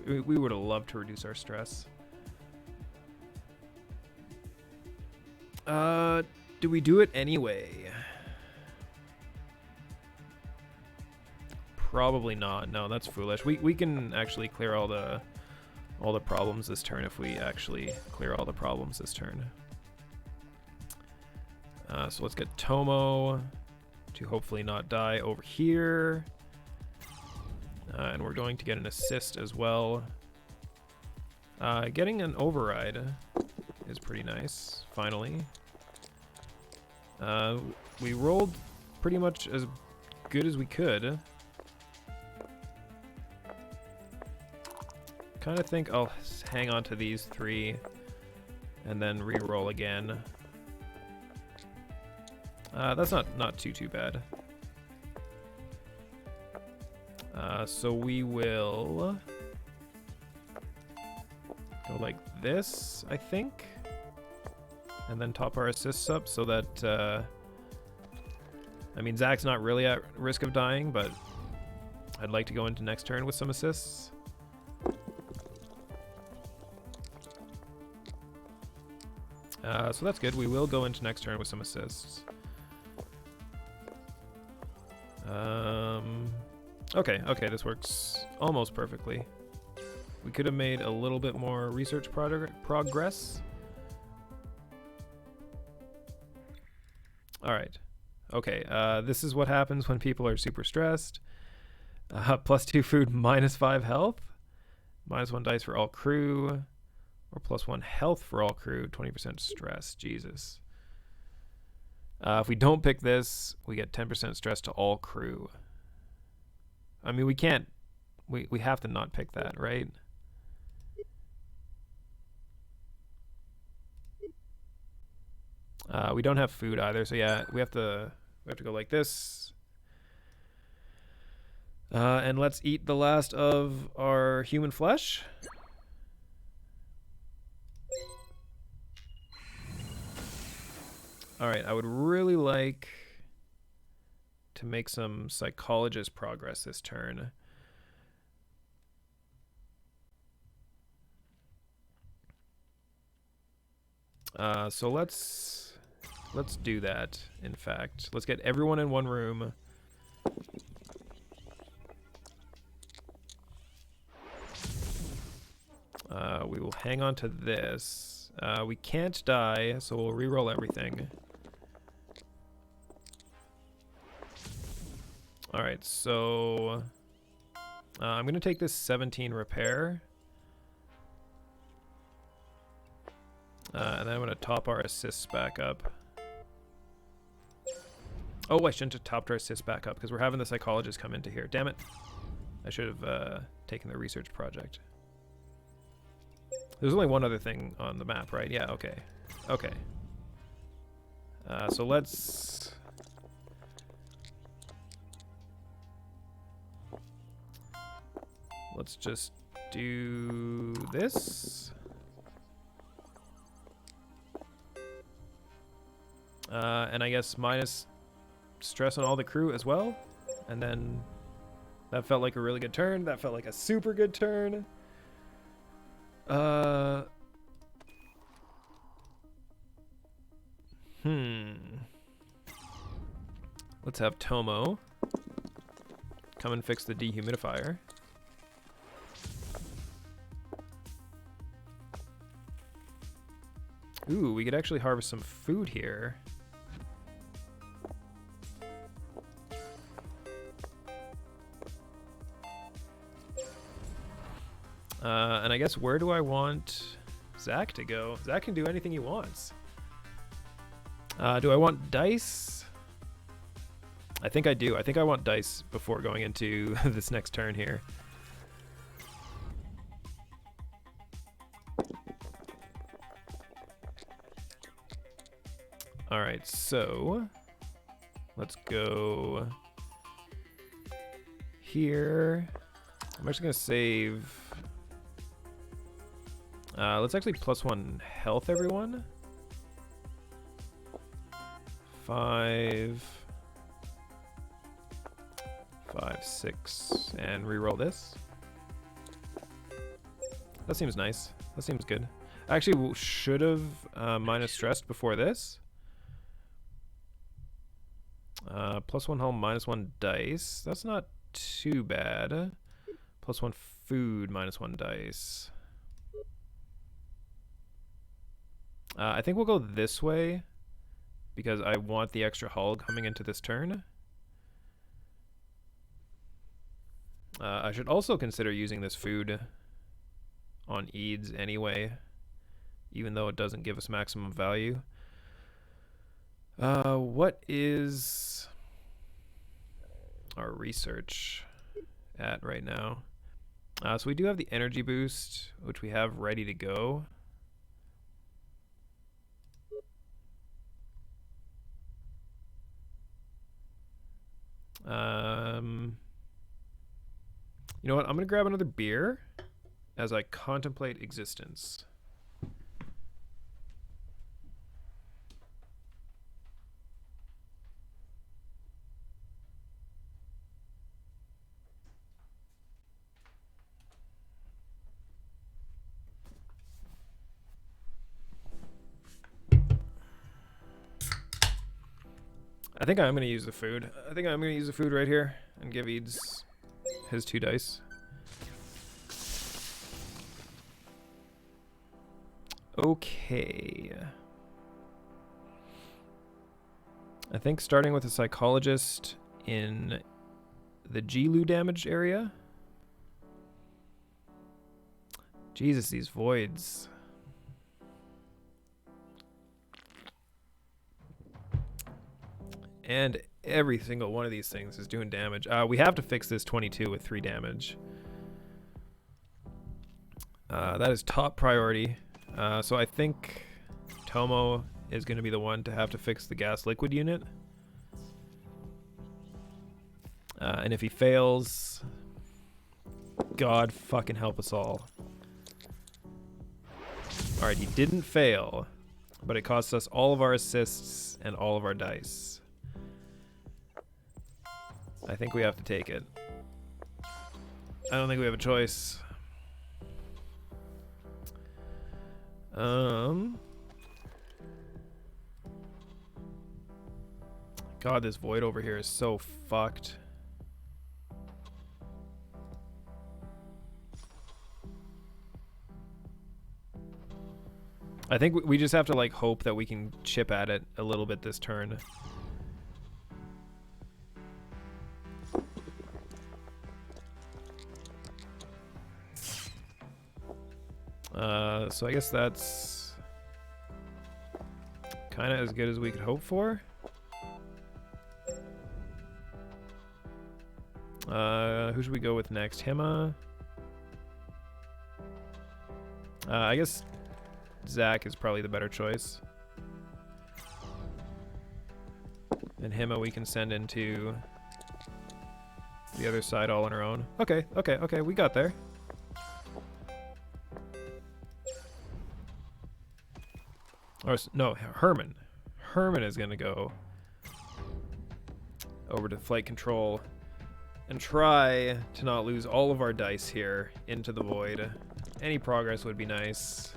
We would have loved to reduce our stress. Do we do it anyway? Probably not. No, that's foolish. We can actually clear all the problems this turn if we actually clear all the problems this turn. So let's get Tomo to hopefully not die over here. And we're going to get an assist as well. Getting an override is pretty nice, finally. We rolled pretty much as good as we could. Kind of think I'll hang on to these 3 and then re-roll again. That's not too bad. So we will go like this, I think, and then top our assists up so that I mean, Zach's not really at risk of dying, but I'd like to go into next turn with some assists. So that's good. We will go into next turn with some assists. Okay, this works almost perfectly. We could have made a little bit more research progress. Alright. Okay, this is what happens when people are super stressed. +2 food, -5 health. -1 dice for all crew. Or +1 health for all crew, 20% stress. Jesus. If we don't pick this, we get 10% stress to all crew. I mean, we can't. We have to not pick that, right? We don't have food either, so yeah, we have to go like this. And let's eat the last of our human flesh. Alright, I would really like to make some psychologist progress this turn. So let's do that, in fact. Let's get everyone in one room. We will hang on to this. We can't die, so we'll re-roll everything. Alright, so I'm going to take this 17 repair. And then I'm going to top our assists back up. Oh, I shouldn't have topped our assists back up because we're having the psychologist come into here. Damn it. I should have taken the research project. There's only one other thing on the map, right? Yeah, okay. Okay. So let's just do this. And I guess minus stress on all the crew as well. And then that felt like a really good turn. That felt like a super good turn. Let's have Tomo come and fix the dehumidifier. Ooh, we could actually harvest some food here. And I guess where do I want Zach to go? Zach can do anything he wants. Do I want dice? I think I do. I think I want dice before going into this next turn here. Alright, so let's go here. I'm actually going to save. Let's actually +1 health, everyone. 5, 6, and reroll this. That seems nice. That seems good. I actually should have minus stressed before this. +1 home, -1 dice. That's not too bad. +1 food, -1 dice. I think we'll go this way because I want the extra hull coming into this turn. I should also consider using this food on Eads anyway, even though it doesn't give us maximum value. What is our research at right now? So we do have the energy boost, which we have ready to go. You know what? I'm going to grab another beer as I contemplate existence. I think I'm going to use the food. I think I'm going to use the food right here and give Eads his 2 dice. Okay. I think starting with a psychologist in the Gilu damage area. Jesus, these voids. And every single one of these things is doing damage. We have to fix this 22 with 3 damage. That is top priority. So I think Tomo is going to be the one to have to fix the gas liquid unit. And if he fails, God fucking help us all. Alright, he didn't fail, but it costs us all of our assists and all of our dice. I think we have to take it. I don't think we have a choice. God, this void over here is so fucked. I think we just have to like hope that we can chip at it a little bit this turn. So I guess that's kind of as good as we could hope for. Who should we go with next? Hima? I guess Zach is probably the better choice. And Hima we can send into the other side all on her own. Okay, we got there. Or no, Herman. Herman is going to go over to flight control and try to not lose all of our dice here into the void. Any progress would be nice.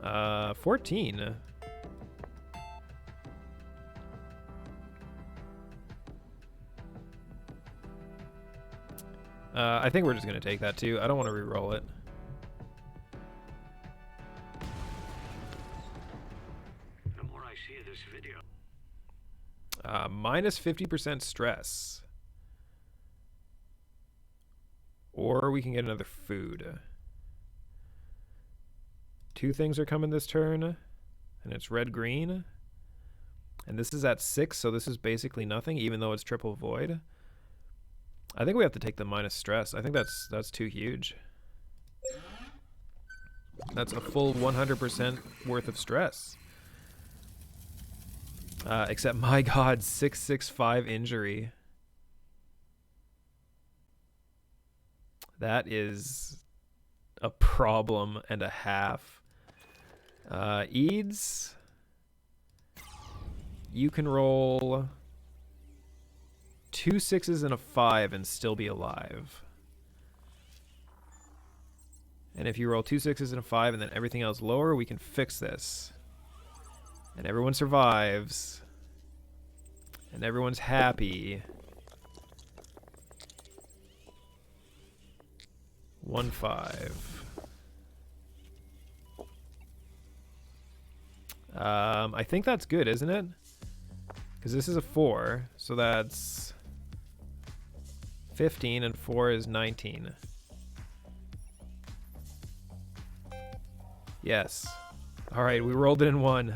14. I think we're just going to take that too. I don't want to re-roll it. The more I see of this video. Minus 50% stress. Or we can get another food. 2 things are coming this turn, and it's red-green. And this is at 6, so this is basically nothing, even though it's triple void. I think we have to take the minus stress. I think that's too huge. That's a full 100% worth of stress. Except, my god, 665 injury. That is a problem and a half. Eads, you can roll 2 6s and a 5 and still be alive. And if you roll 2 6s and a 5 and then everything else lower, we can fix this. And everyone survives. And everyone's happy. 1 5. I think that's good, isn't it? Because this is a 4, so that's 15, and 4 is 19. Yes. Alright, we rolled it in 1.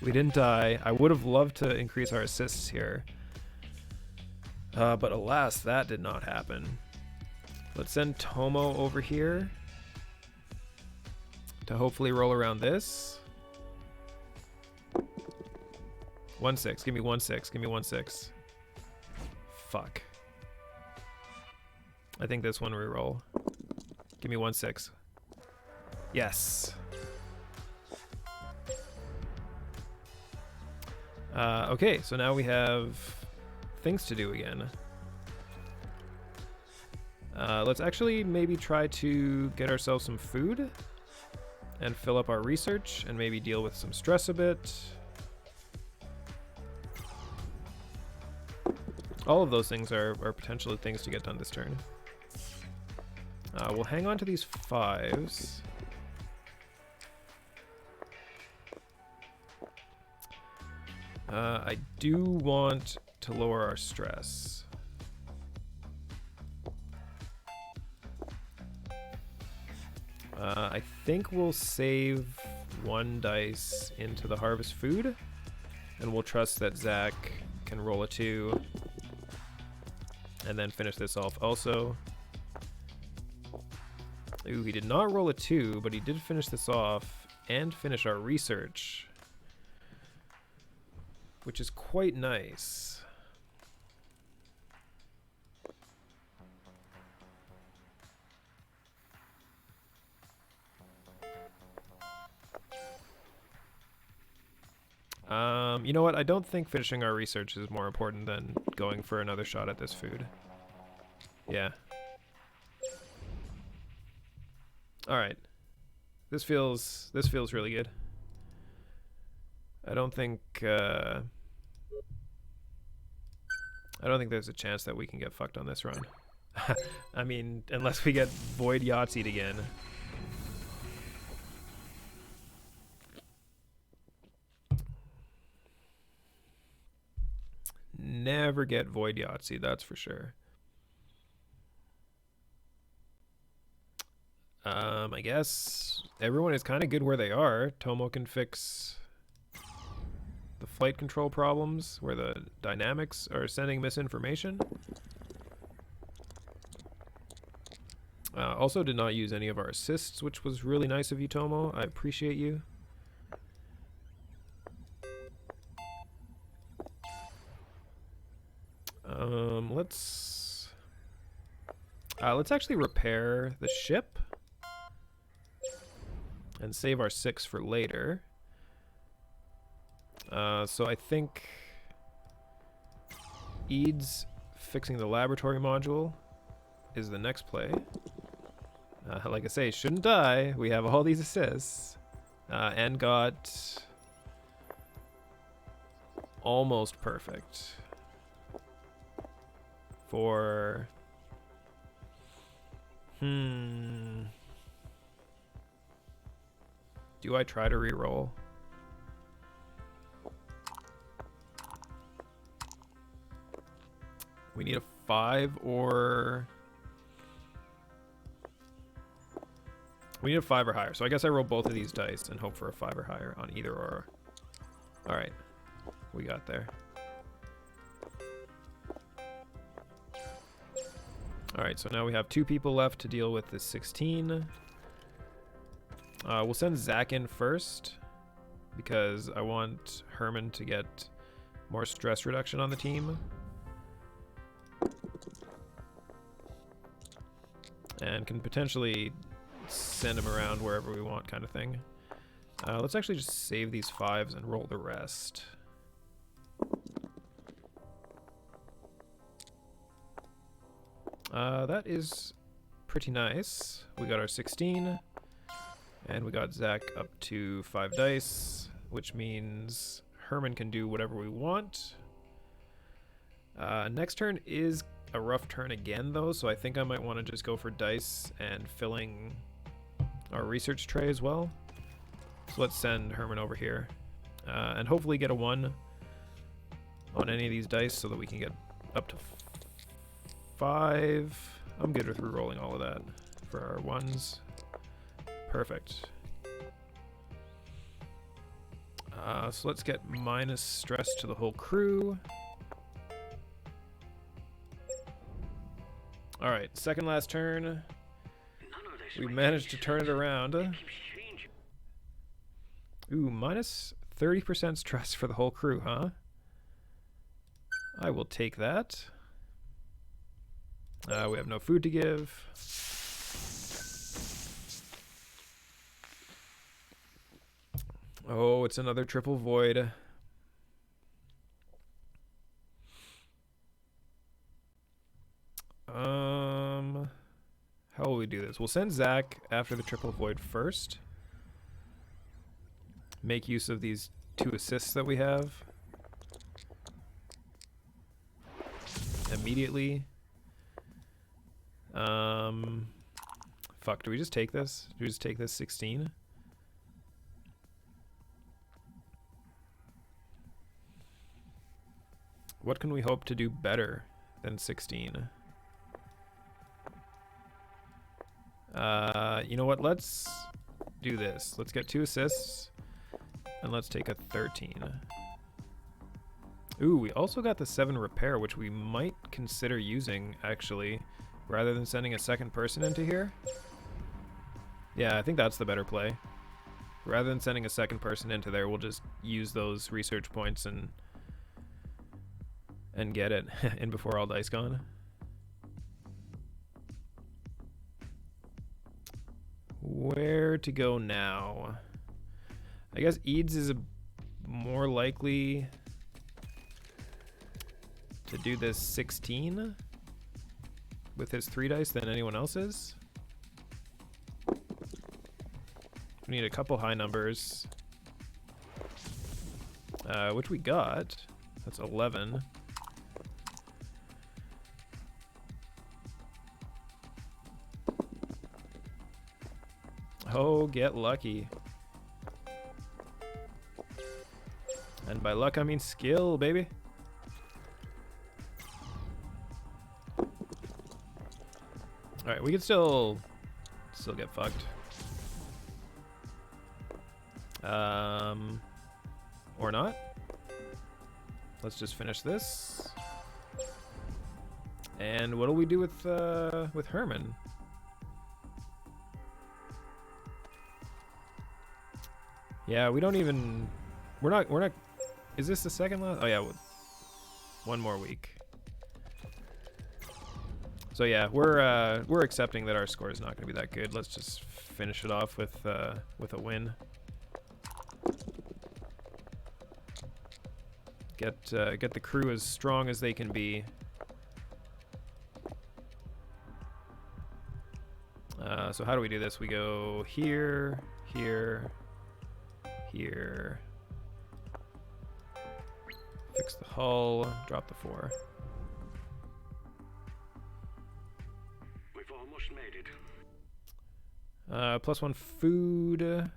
We didn't die. I would have loved to increase our assists here. But alas, that did not happen. Let's send Tomo over here to hopefully roll around this. 1 6. Give me 1 6. Give me 1 6. Fuck. I think this one reroll. Give me 1 6. Yes. Okay, so now we have things to do again. Let's actually maybe try to get ourselves some food and fill up our research and maybe deal with some stress a bit. All of those things are potentially things to get done this turn. We'll hang on to these 5s. I do want to lower our stress. I think we'll save 1 dice into the harvest food, and we'll trust that Zach can roll a 2 and then finish this off also. Ooh, he did not roll a 2, but he did finish this off and finish our research, which is quite nice. You know what? I don't think finishing our research is more important than going for another shot at this food. Yeah. All right. This feels really good. I don't think there's a chance that we can get fucked on this run. I mean, unless we get Void Yahtzeed again. Never get Void Yahtzeed, that's for sure. I guess everyone is kind of good where they are. Tomo can fix the flight control problems where the dynamics are sending misinformation. Also did not use any of our assists, which was really nice of you, Tomo. I appreciate you. Let's actually repair the ship and save our 6 for later. So I think Eads fixing the laboratory module is the next play. Like I say, shouldn't die. We have all these assists. And got almost perfect for... Do I try to re-roll? We need a 5 or... We need a 5 or higher. So I guess I roll both of these dice and hope for a 5 or higher on either or. Alright. We got there. Alright, so now we have 2 people left to deal with this 16. We'll send Zach in first because I want Herman to get more stress reduction on the team. And can potentially send him around wherever we want, kind of thing. Let's actually just save these 5s and roll the rest. That is pretty nice. We got our 16, and we got Zach up to 5 dice, which means Herman can do whatever we want. Next turn is a rough turn again, though, so I think I might want to just go for dice and filling our research tray as well. So let's send Herman over here and hopefully get a 1 on any of these dice so that we can get up to 5. I'm good with re-rolling all of that for our 1s. Perfect. So let's get minus stress to the whole crew. Alright, second last turn. We managed to turn it around. Ooh, minus 30% stress for the whole crew, huh? I will take that. We have no food to give. Oh, it's another triple void. How will we do this? We'll send Zach after the triple void first. Make use of these 2 assists that we have. Immediately. Fuck, do we just take this? Do we just take this 16? What can we hope to do better than 16? You know what? Let's do this. Let's get 2 assists, and let's take a 13. Ooh, we also got the 7 repair, which we might consider using, actually, rather than sending a second person into here. Yeah, I think that's the better play. Rather than sending a second person into there, we'll just use those research points and get it in before all dice gone. Where to go now? I guess Eads is more likely to do this 16 with his 3 dice than anyone else is. We need a couple high numbers, which we got. That's 11. Oh, get lucky. And by luck, I mean skill, baby. Alright, we can still get fucked. Or not. Let's just finish this. And what do we do with Herman? Yeah, we don't even... We're not... Is this the second last? Oh yeah, 1 more week. So yeah, we're accepting that our score is not going to be that good. Let's just finish it off with a win. Get the crew as strong as they can be. So how do we do this? We go here, here, here. Fix the hull, drop the 4. We've almost made it. +1 food.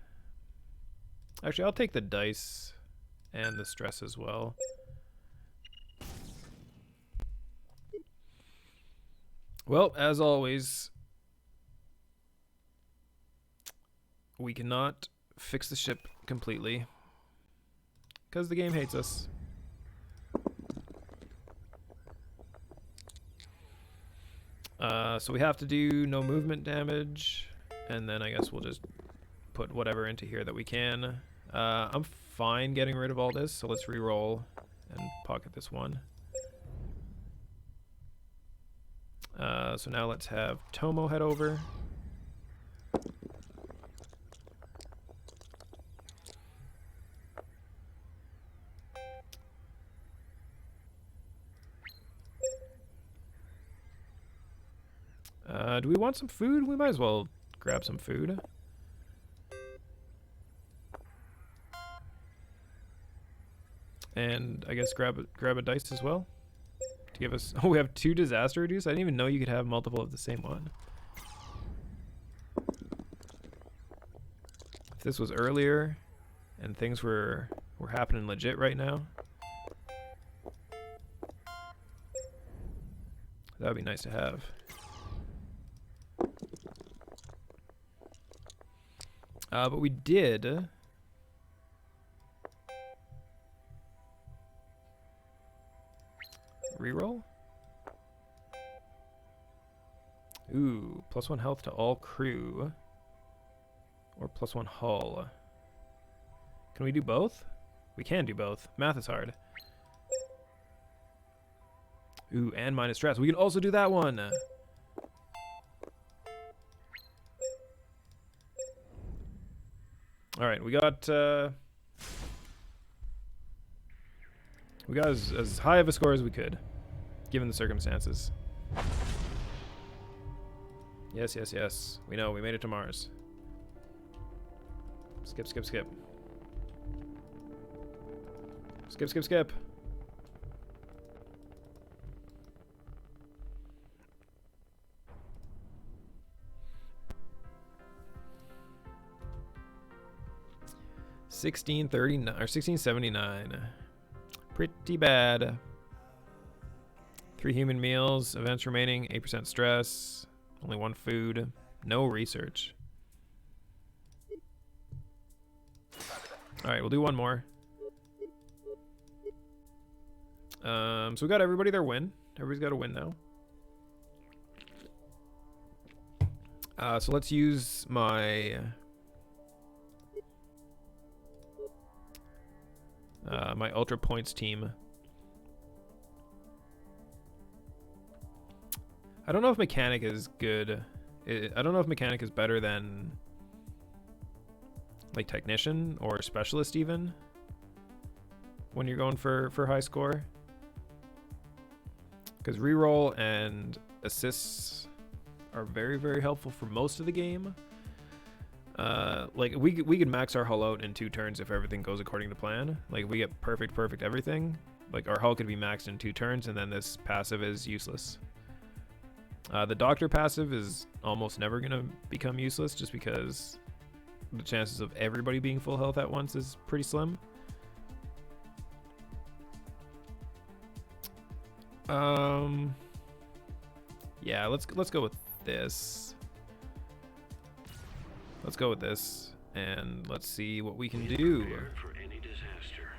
Actually, I'll take the dice and the stress as well. Well, as always, we cannot fix the ship completely because the game hates us. So we have to do no movement damage, and then I guess we'll just put whatever into here that we can. I'm fine getting rid of all this, so let's re-roll and pocket this one. So now let's have Tomo head over. Do we want some food? We might as well grab some food. And I guess grab a dice as well to give us. Oh, we have 2 disaster reduce. I didn't even know you could have multiple of the same one. If this was earlier and things were happening legit right now, that would be nice to have. But we did reroll. Ooh, +1 health to all crew, or +1 hull. Can we do both? We can do both. Math is hard. Ooh, and minus stress. We can also do that one. All right, we got as high of a score as we could, given the circumstances. Yes, yes, yes. We know, we made it to Mars. Skip, skip, skip. Skip, skip, skip. $16.39 or $16.79. Pretty bad. 3 human meals, events remaining, 8% stress, only 1 food, no research. All right, we'll do one more. So we got everybody their win. Everybody's got a win now. So let's use my my ultra points team. I don't know if mechanic is good. I don't know if mechanic is better than like technician or specialist even when you're going for high score, because reroll and assists are very, very helpful for most of the game. Like we could max our hull out in 2 turns if everything goes according to plan. Like if we get perfect everything, like our hull could be maxed in 2 turns, and then this passive is useless. The doctor passive is almost never gonna become useless, just because the chances of everybody being full health at once is pretty slim. Yeah, let's go with this. Let's go with this, and let's see what we can do. For any disaster.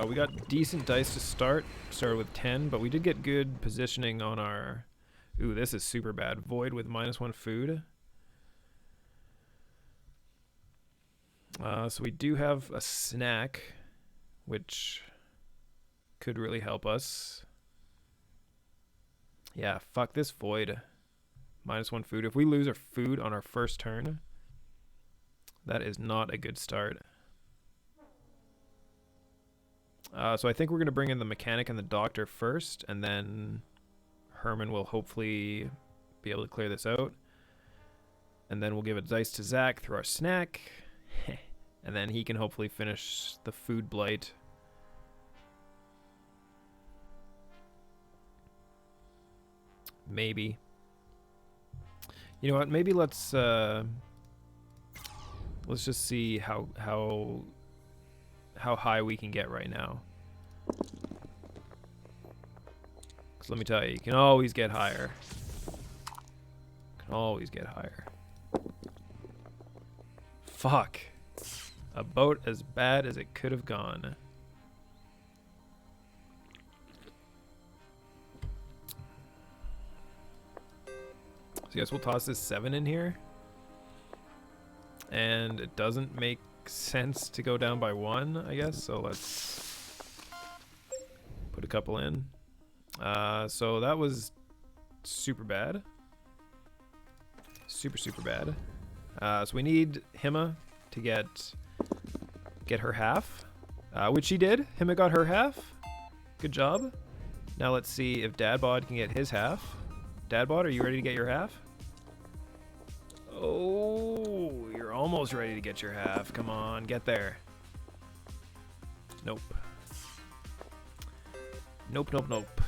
We got decent dice to start. Started with 10, but we did get good positioning on our... Ooh, this is super bad. Void with -1 food. So we do have a snack, which could really help us. Yeah, fuck this void. -1 food. If we lose our food on our first turn, that is not a good start. So I think we're going to bring in the mechanic and the doctor first, and then Herman will hopefully be able to clear this out. And then we'll give a dice to Zach through our snack. And then he can hopefully finish the food blight. Maybe. You know what? Maybe let's just see how high we can get right now. Because let me tell you can always get higher. Can always get higher. Fuck. About as bad as it could have gone. So I guess we'll toss this 7 in here. And it doesn't make sense to go down by 1, I guess. So let's put a couple in. So that was super bad. Super bad. So we need Hima to get her half, which she did. Hima got her half. Good job. Now let's see if Dadbod can get his half. Dadbod, are you ready to get your half? Oh, you're almost ready to get your half. Come on, get there. Nope. Nope.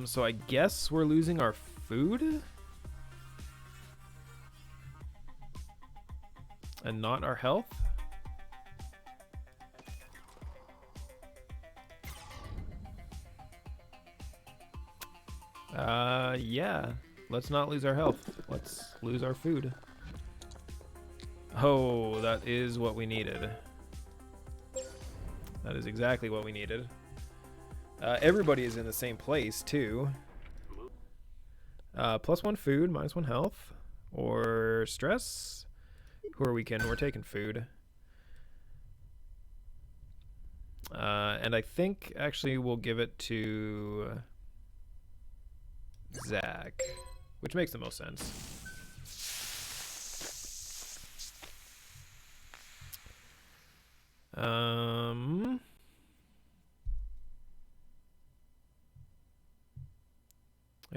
So I guess we're losing our food? And not our health? Yeah. Let's not lose our health. Let's lose our food. Oh, that is what we needed. That is exactly what we needed. Everybody is in the same place, too. +1 food, -1 health. Or stress. Who are we kidding? We're taking food. And I think, actually, we'll give it to Zach, which makes the most sense. I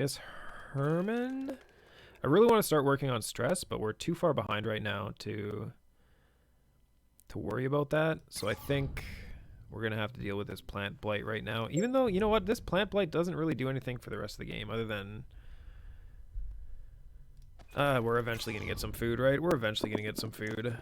guess Herman? I really want to start working on stress, but we're too far behind right now to worry about that. So I think we're going to have to deal with this plant blight right now. Even though, you know what? This plant blight doesn't really do anything for the rest of the game other than... we're eventually going to get some food, right? We're eventually going to get some food.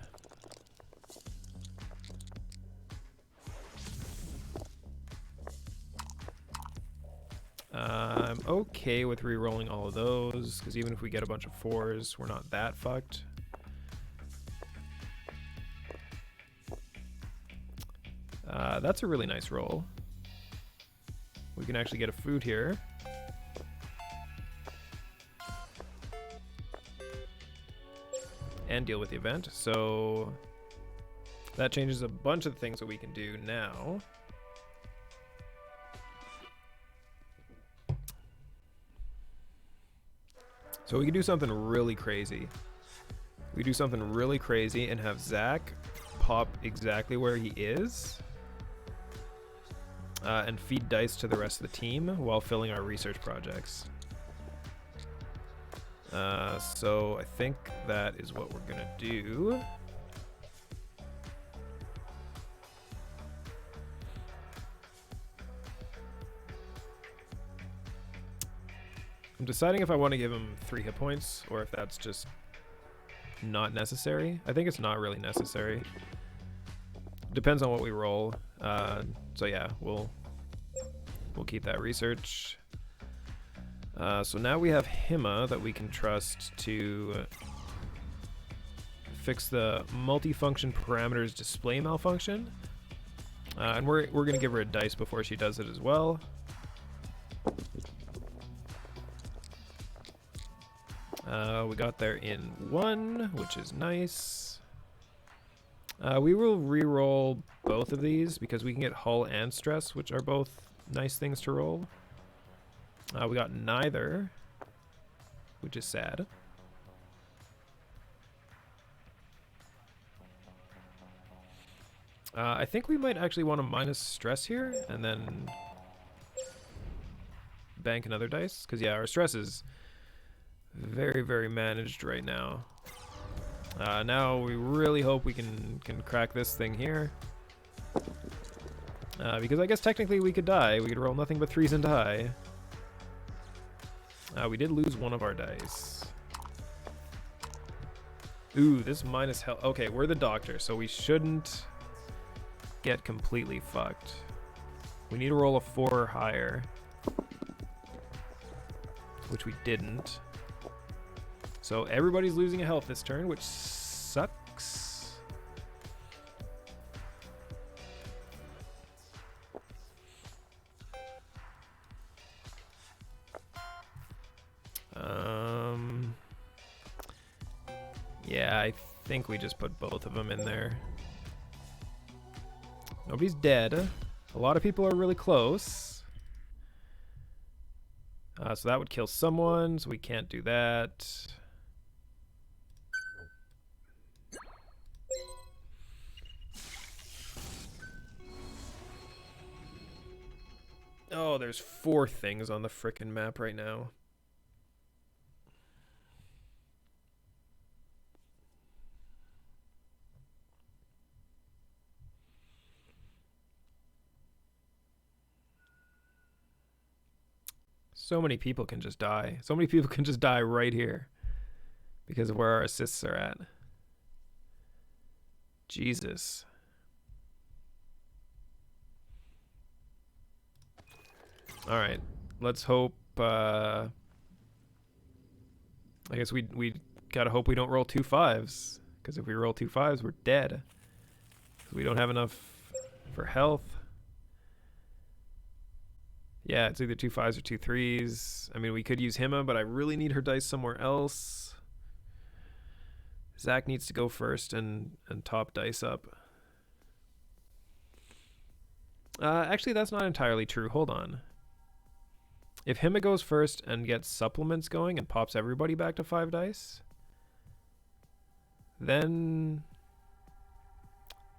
I'm okay with re-rolling all of those, because even if we get a bunch of 4s, we're not that fucked. That's a really nice roll. We can actually get a food here. And deal with the event. So that changes a bunch of the things that we can do now. So we can do something really crazy. We do something really crazy and have Zach pop exactly where he is. And feed dice to the rest of the team while filling our research projects. So I think that is what we're gonna do. I'm deciding if I want to give him 3 hit points or if that's just not necessary. I think it's not really necessary. Depends on what we roll. So yeah, we'll keep that research. So now we have Hima that we can trust to fix the multifunction parameters display malfunction. And we're gonna give her a dice before she does it as well. We got there in 1, which is nice. We will re-roll both of these because we can get hull and stress, which are both nice things to roll. We got neither, which is sad. I think we might actually want to minus stress here and then bank another dice. Because, yeah, our stress is very, very managed right now. Now we really hope we can crack this thing here. Because I guess technically we could die. We could roll nothing but 3s and die. We did lose one of our dice. Ooh, this minus health. Okay, we're the doctor, so we shouldn't get completely fucked. We need to roll a 4 or higher. Which we didn't. So everybody's losing a health this turn, which sucks. Yeah, I think we just put both of them in there. Nobody's dead. A lot of people are really close. So that would kill someone, so we can't do that. Oh, there's 4 things on the frickin' map right now. So many people can just die. So many people can just die right here because of where our assists are at. Jesus. All right, let's hope. I guess we gotta hope we don't roll 2 5s, because if we roll 2 5s, we're dead. We don't have enough for health. Yeah, it's either 2 5s or 2 3s. I mean, we could use Hima, but I really need her dice somewhere else. Zach needs to go first and top dice up. Actually, that's not entirely true. Hold on. If Hima goes first and gets supplements going and pops everybody back to 5 dice, then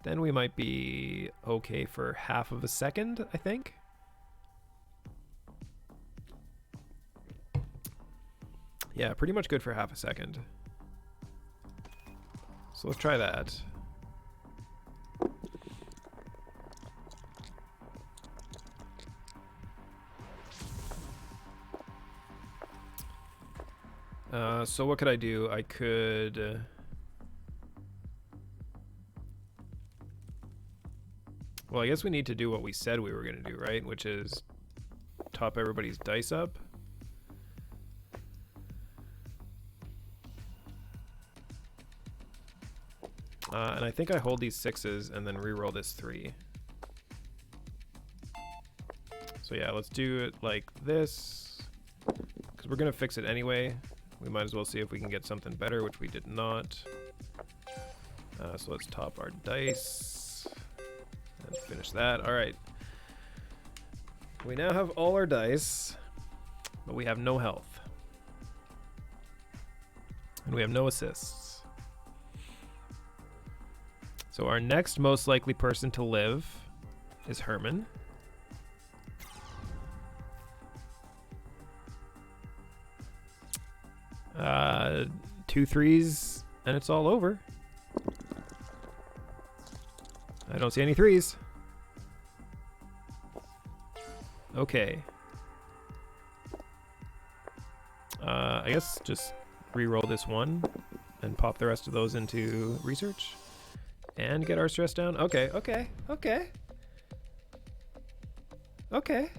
we might be okay for half of a second, I think. Yeah, pretty much good for half a second. So let's try that. So what could I do? I could... well, I guess we need to do what we said we were going to do, right? Which is top everybody's dice up. And I think I hold these 6s and then reroll this 3. So yeah, let's do it like this. Because we're going to fix it anyway. We might as well see if we can get something better, which we did not. So let's top our dice. And finish that. Alright. We now have all our dice, but we have no health. And we have no assists. So our next most likely person to live is Herman. 2 3s and it's all over. I don't see any 3s. Okay. I guess just re-roll this one and pop the rest of those into research and get our stress down. Okay, okay, okay. Okay.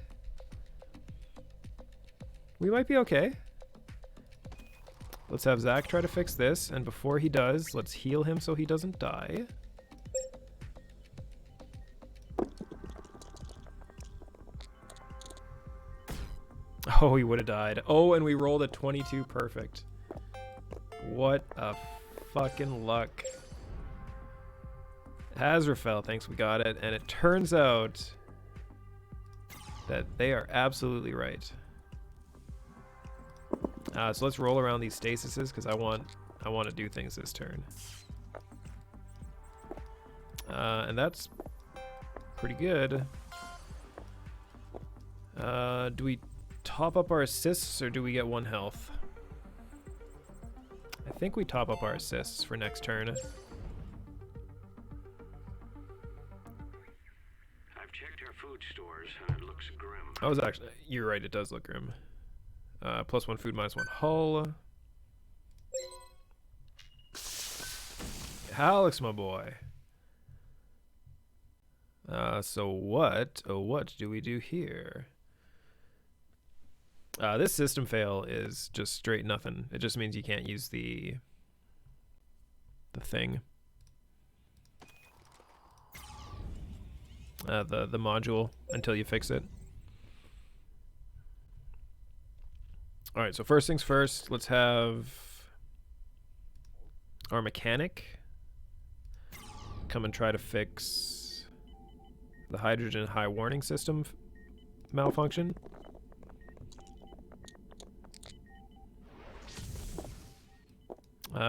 We might be okay. Let's have Zach try to fix this, and before he does, let's heal him so he doesn't die. Oh, he would have died. Oh, and we rolled a 22 perfect. What a fucking luck. Azrael thinks we got it, and it turns out that they are absolutely right. So let's roll around these stasises because I want to do things this turn. And that's pretty good. Do we top up our assists or do we get 1 health? I think we top up our assists for next turn. I've checked our food stores and it looks grim. I was actually, you're right, it does look grim. +1 food, -1 hull. Alex, my boy. So what do we do here? This system fail is just straight nothing. It just means you can't use the thing. The module until you fix it. Alright, so first things first, let's have our mechanic come and try to fix the hydrogen high warning system malfunction.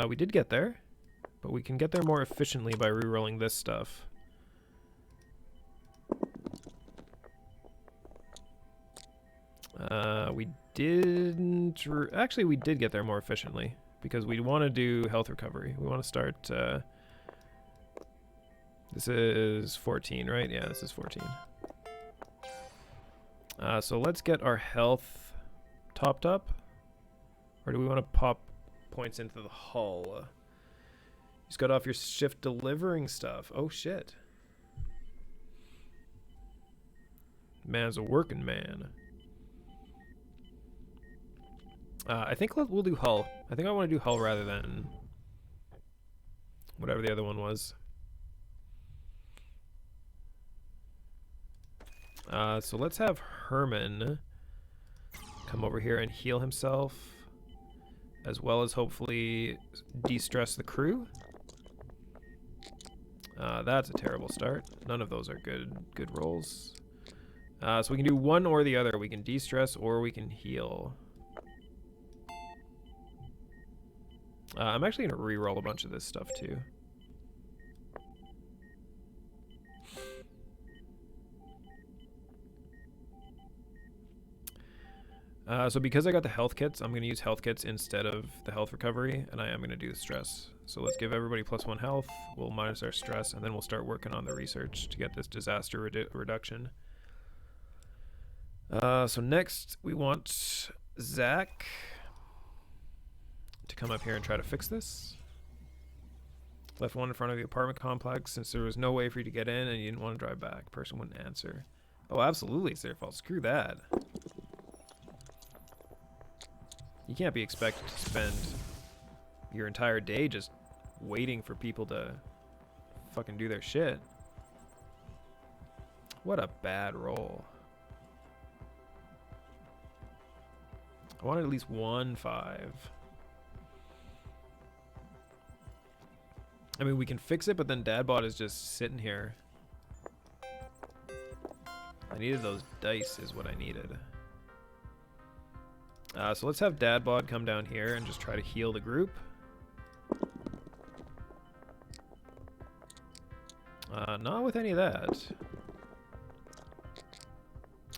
We did get there, but we can get there more efficiently by re-rolling this stuff. We didn't... Actually, we did get there more efficiently, because we want to do health recovery. We want to start... this is 14, right? Yeah, this is 14. So let's get our health topped up. Or do we want to pop points into the hull? You just got off your shift delivering stuff. Oh, shit. Man's a working man. I think we'll do hull. I think I want to do hull rather than whatever the other one was. So let's have Herman come over here and heal himself, as well as hopefully de-stress the crew. That's a terrible start. None of those are good rolls. So we can do one or the other. We can de-stress or we can heal. I'm actually going to re-roll a bunch of this stuff too. So because I got the health kits, I'm going to use health kits instead of the health recovery, and I am going to do the stress. So let's give everybody +1 health, we'll minus our stress, and then we'll start working on the research to get this disaster reduction. So next, we want Zach to come up here and try to fix this. Left one in front of the apartment complex since there was no way for you to get in and you didn't want to drive back. Person wouldn't answer. Oh, absolutely, it's their fault. Screw that. You can't be expected to spend your entire day just waiting for people to fucking do their shit. What a bad roll. I wanted at least 1 5. I mean, we can fix it, but then Dadbot is just sitting here. I needed those dice is what I needed. So let's have Dadbot come down here and just try to heal the group. Not with any of that.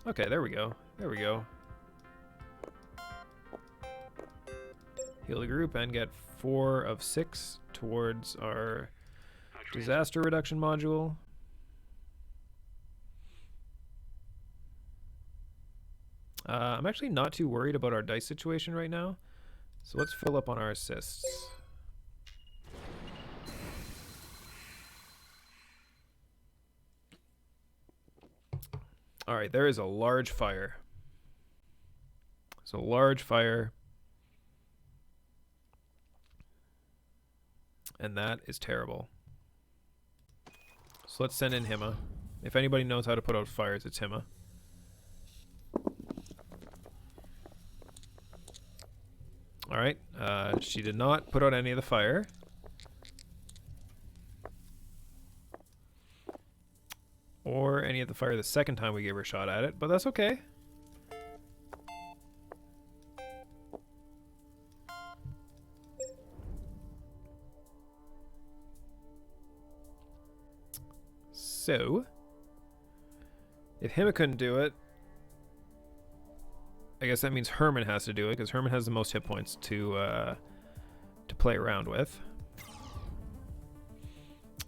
Okay, there we go. There we go. Heal the group and get 4 of 6 towards our disaster reduction module. I'm actually not too worried about our dice situation right now. So let's fill up on our assists. Alright, there is a large fire. So large fire. And that is terrible. So let's send in Hima. If anybody knows how to put out fires, it's Hima. Alright, she did not put out any of the fire. Or any of the fire the second time we gave her a shot at it, but that's okay. So, If Hima couldn't do it, I guess that means Herman has to do it, because Herman has the most hit points to play around with.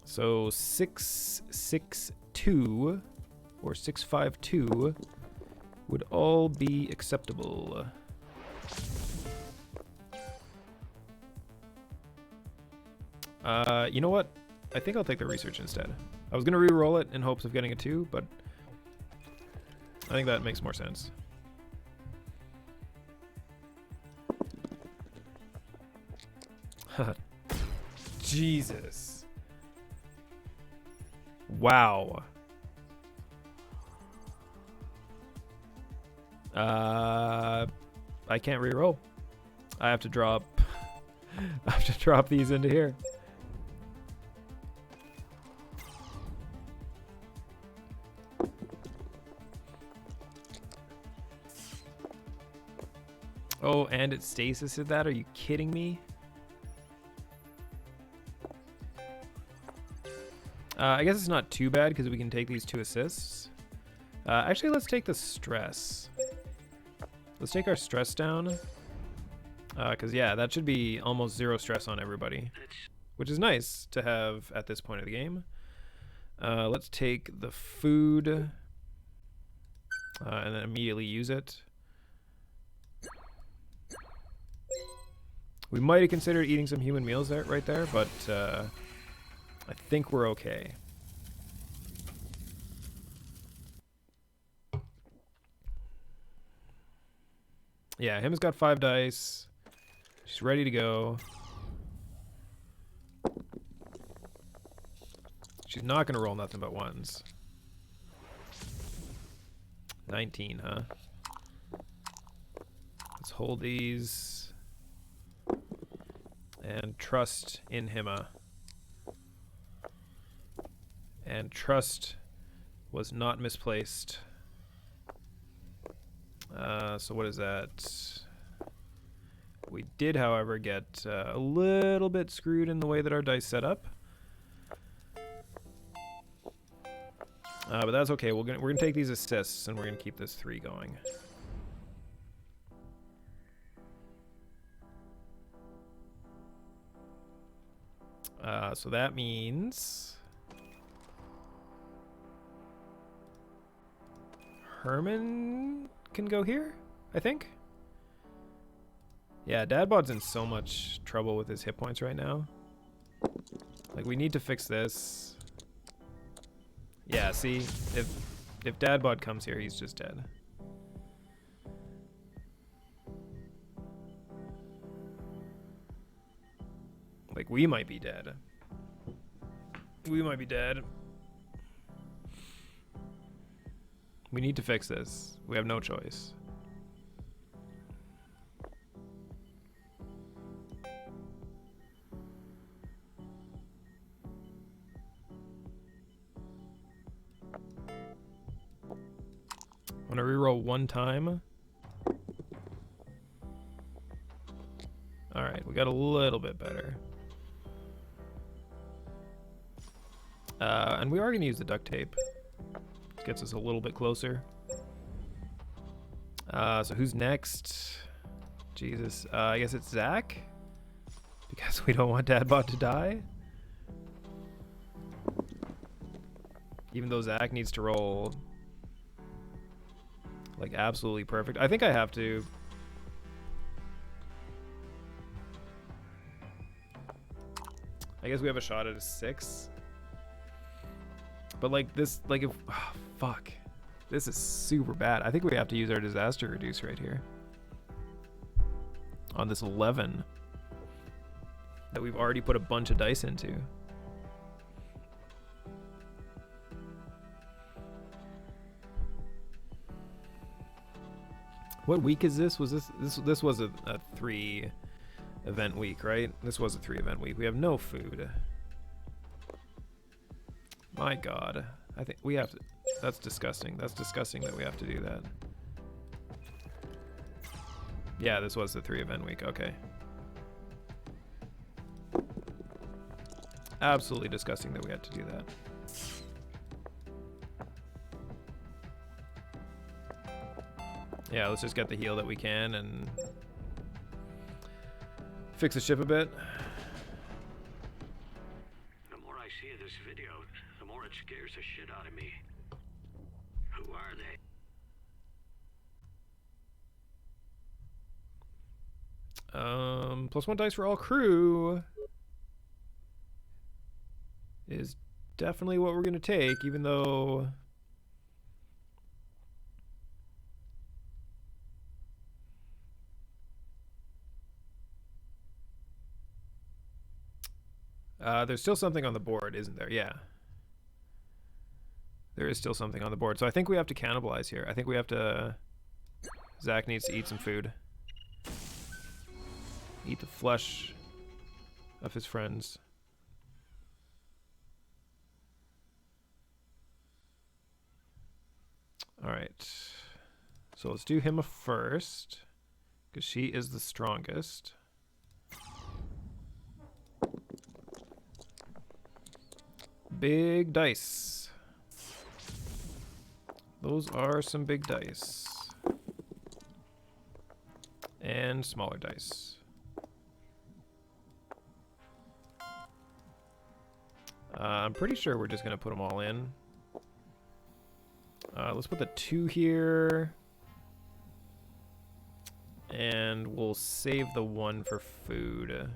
So 662 or 652 would all be acceptable. You know what? I think I'll take the research instead. I was going to re-roll it in hopes of getting a 2, but I think that makes more sense. Jesus. Wow. I can't re-roll. I have to drop I have to drop these into here. Oh, and it stasis at that? Are you kidding me? I guess it's not too bad because we can take these 2 assists. Actually, let's take the stress. Let's take our stress down. Because, yeah, that should be almost 0 stress on everybody. Which is nice to have at this point of the game. Let's take the food. And then immediately use it. We might have considered eating some human meals there, right there, but I think we're okay. Yeah, Him's got 5 dice. She's ready to go. She's not going to roll nothing but 1s. 19, huh? Let's hold these. And trust in Hima. And trust was not misplaced. So what is that? We did, however, get a little bit screwed in the way that our dice set up. But that's okay. We're gonna take these assists and we're gonna keep this 3 going. So that means Herman can go here, I think. Yeah, Dadbod's in so much trouble with his hit points right now. Like, we need to fix this. Yeah, see, if Dadbod comes here, he's just dead. Like, we might be dead. We might be dead. We need to fix this. We have no choice. I'm gonna reroll 1 time. Alright, we got a little bit better. And we are gonna use the duct tape. Gets us a little bit closer. So who's next? Jesus. I guess it's Zach? Because we don't want Dadbot to die? Even though Zach needs to roll like absolutely perfect. I think I have to. I guess we have a shot at a 6. But like this, like if, oh, fuck. This is super bad. I think we have to use our disaster reduce right here. On this 11. That we've already put a bunch of dice into. What week is this? Was this was a 3 event week, right? This was a 3 event week. We have no food. My God. I think we have to... That's disgusting. That's disgusting that we have to do that. Yeah, this was the 3 event week. Okay. Absolutely disgusting that we had to do that. Yeah, let's just get the heal that we can and fix the ship a bit. The more I see of this video, the more it scares the shit out of me. Who are they? +1 dice for all crew is definitely what we're gonna take, even though there's still something on the board, isn't there? Yeah. There is still something on the board. So I think we have to cannibalize here. I think we have to... Zach needs to eat some food. Eat the flesh of his friends. Alright. So let's do him first, because she is the strongest. Big dice. Those are some big dice. And smaller dice. I'm pretty sure we're just going to put them all in. Let's put the 2 here. And we'll save the 1 for food.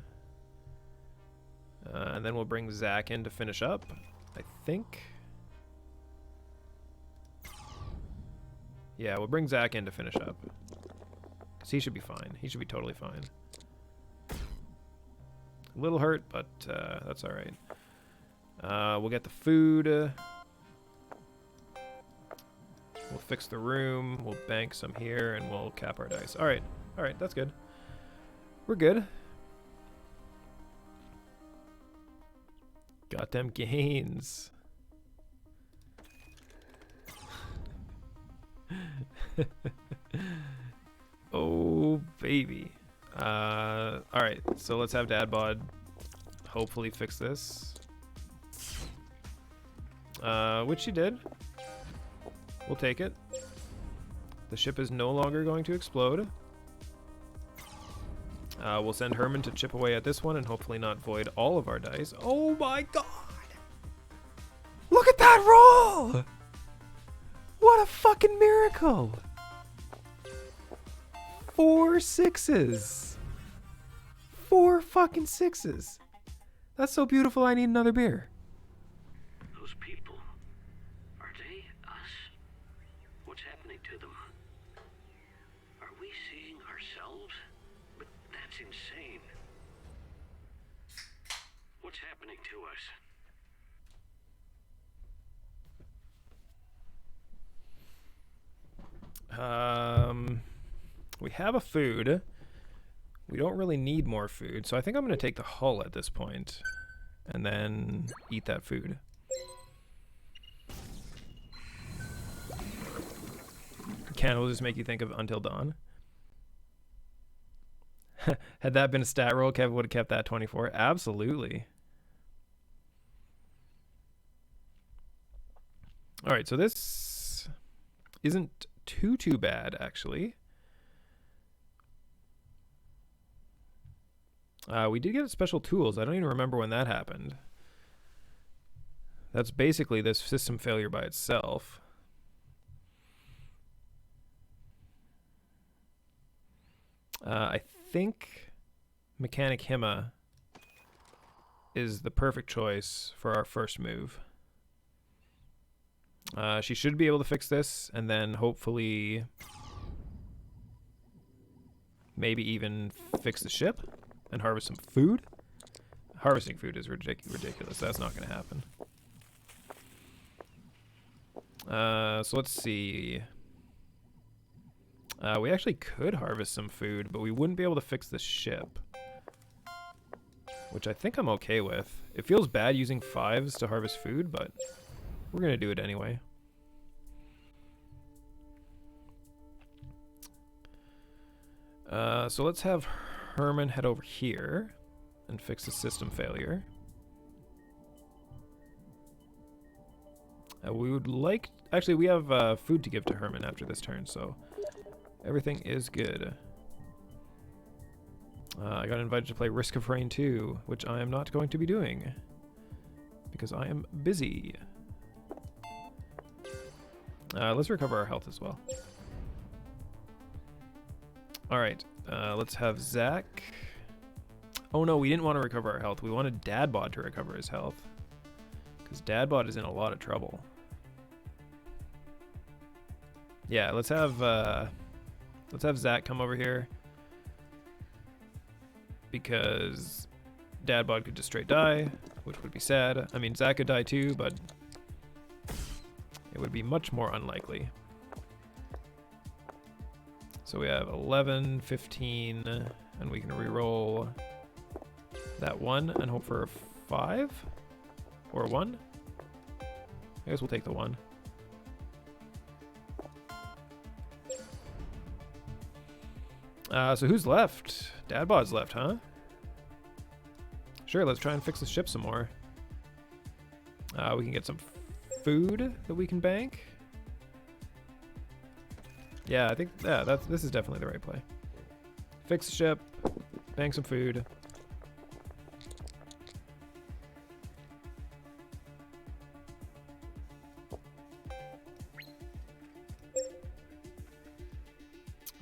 And then we'll bring Zach in to finish up, I think. Yeah, we'll bring Zach in to finish up. Because he should be fine. He should be totally fine. A little hurt, but that's alright. We'll get the food. We'll fix the room. We'll bank some here, and we'll cap our dice. Alright, alright, that's good. We're good. Got them gains. Oh, baby. Alright, so let's have Dad Bod hopefully fix this. Which she did. We'll take it. The ship is no longer going to explode. We'll send Herman to chip away at this one and hopefully not void all of our dice. Oh my god! Look at that roll! What a fucking miracle! 4 6s. 4 fucking 6s. That's so beautiful, I need another beer. Those people, are they us? What's happening to them? Are we seeing ourselves? But that's insane. What's happening to us? We have a food. We don't really need more food, so I think I'm going to take the hull at this point and then eat that food. Candle just make you think of Until Dawn. Had that been a stat roll, Kevin would have kept that 24. Absolutely. All right, so this isn't too bad, actually. We did get special tools. I don't even remember when that happened. That's basically this system failure by itself. I think Mechanic Hima is the perfect choice for our first move. She should be able to fix this, and then hopefully maybe even fix the ship and harvest some food. Harvesting food is ridiculous. That's not going to happen. So let's see. We actually could harvest some food, but we wouldn't be able to fix the ship, which I think I'm okay with. It feels bad using 5s to harvest food, but we're going to do it anyway. So let's have Herman head over here and fix the system failure. We would like... Actually, we have food to give to Herman after this turn, so... Everything is good. I got invited to play Risk of Rain 2, which I am not going to be doing because I am busy. Let's recover our health as well. Alright, let's have Zach. Oh no, we didn't want to recover our health. We wanted Dadbod to recover his health. Because Dadbod is in a lot of trouble. Yeah, let's have Zach come over here. Because Dadbod could just straight die, which would be sad. I mean, Zach could die too, but it would be much more unlikely. So we have 11, 15, and we can re-roll that 1 and hope for a 5? Or a 1? I guess we'll take the 1. So who's left? Dadbod's left, huh? Sure, let's try and fix the ship some more. We can get some food that we can bank. Yeah, I think this is definitely the right play. Fix the ship, bank some food.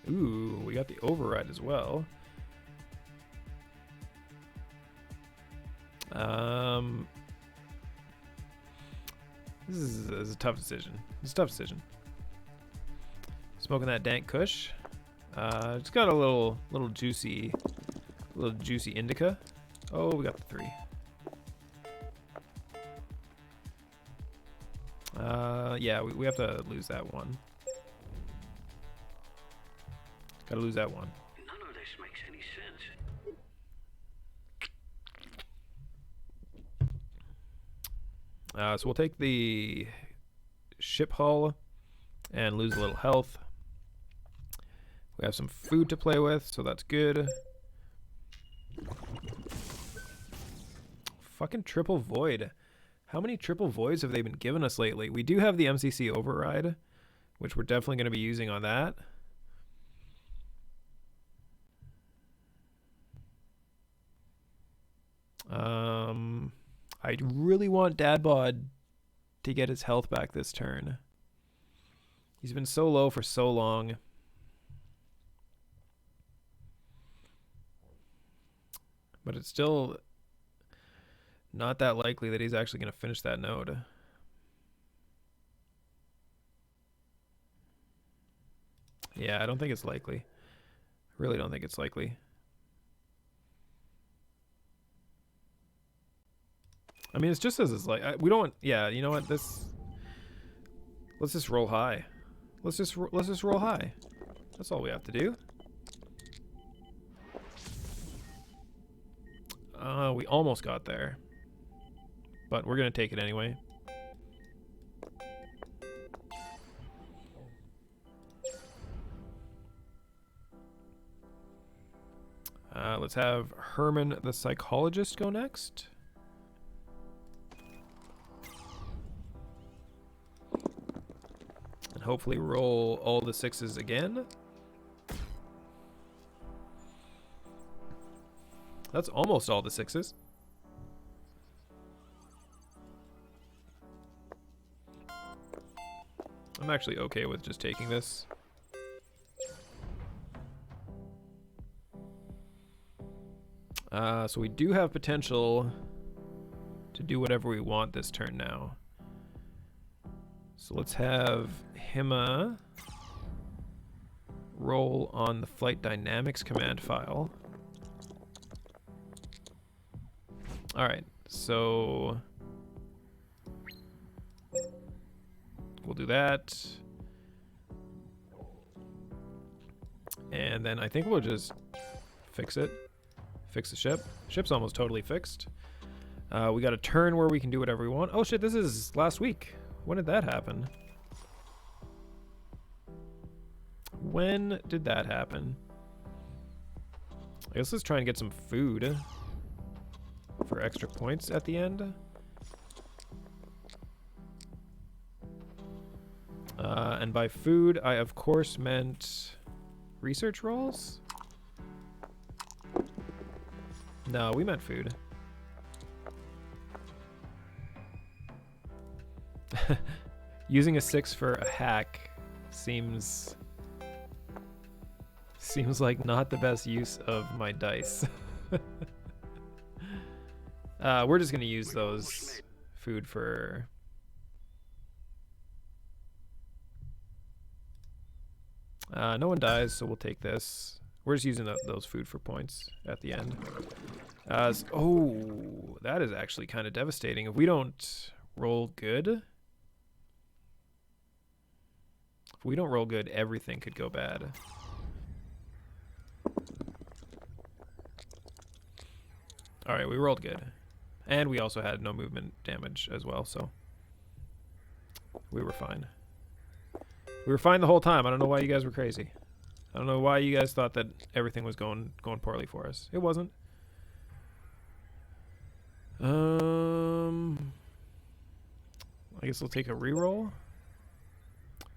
Ooh, we got the override as well. This is a tough decision. It's a tough decision. Smoking that dank kush. It's got a little juicy indica. Oh, we got the 3. Yeah, we have to lose that 1. Gotta lose that 1. None of this makes any sense. So we'll take the ship hull and lose a little health. We have some food to play with, so that's good. Fucking triple void. How many triple voids have they been giving us lately? We do have the MCC override, which we're definitely going to be using on that. I really want Dadbod to get his health back this turn. He's been so low for so long. But it's still not that likely that he's actually going to finish that node. Yeah, I don't think it's likely. I really don't think it's likely. I mean, it's just as it's like we don't. Yeah, you know what? Let's just roll high. Let's just roll high. That's all we have to do. We almost got there, but we're gonna take it anyway. Let's have Herman the psychologist go next. And hopefully roll all the 6s again. That's almost all the 6s. I'm actually okay with just taking this. So we do have potential to do whatever we want this turn now. So let's have Hima roll on the flight dynamics command file. All right, so we'll do that. And then I think we'll just fix it. Fix the ship. Ship's almost totally fixed. We got a turn where we can do whatever we want. Oh shit, this is last week. When did that happen? When did that happen? I guess let's try and get some food for extra points at the end. And by food, I of course meant Research rolls? No, we meant food. Using a 6 for a hack seems like not the best use of my dice. We're just gonna use those food for... no one dies, so we'll take this. We're just using those food for points at the end. Oh, that is actually kind of devastating. If we don't roll good... If we don't roll good, everything could go bad. Alright, we rolled good. And we also had no movement damage as well, so... we were fine. We were fine the whole time. I don't know why you guys were crazy. I don't know why you guys thought that everything was going poorly for us. It wasn't. I guess we'll take a reroll.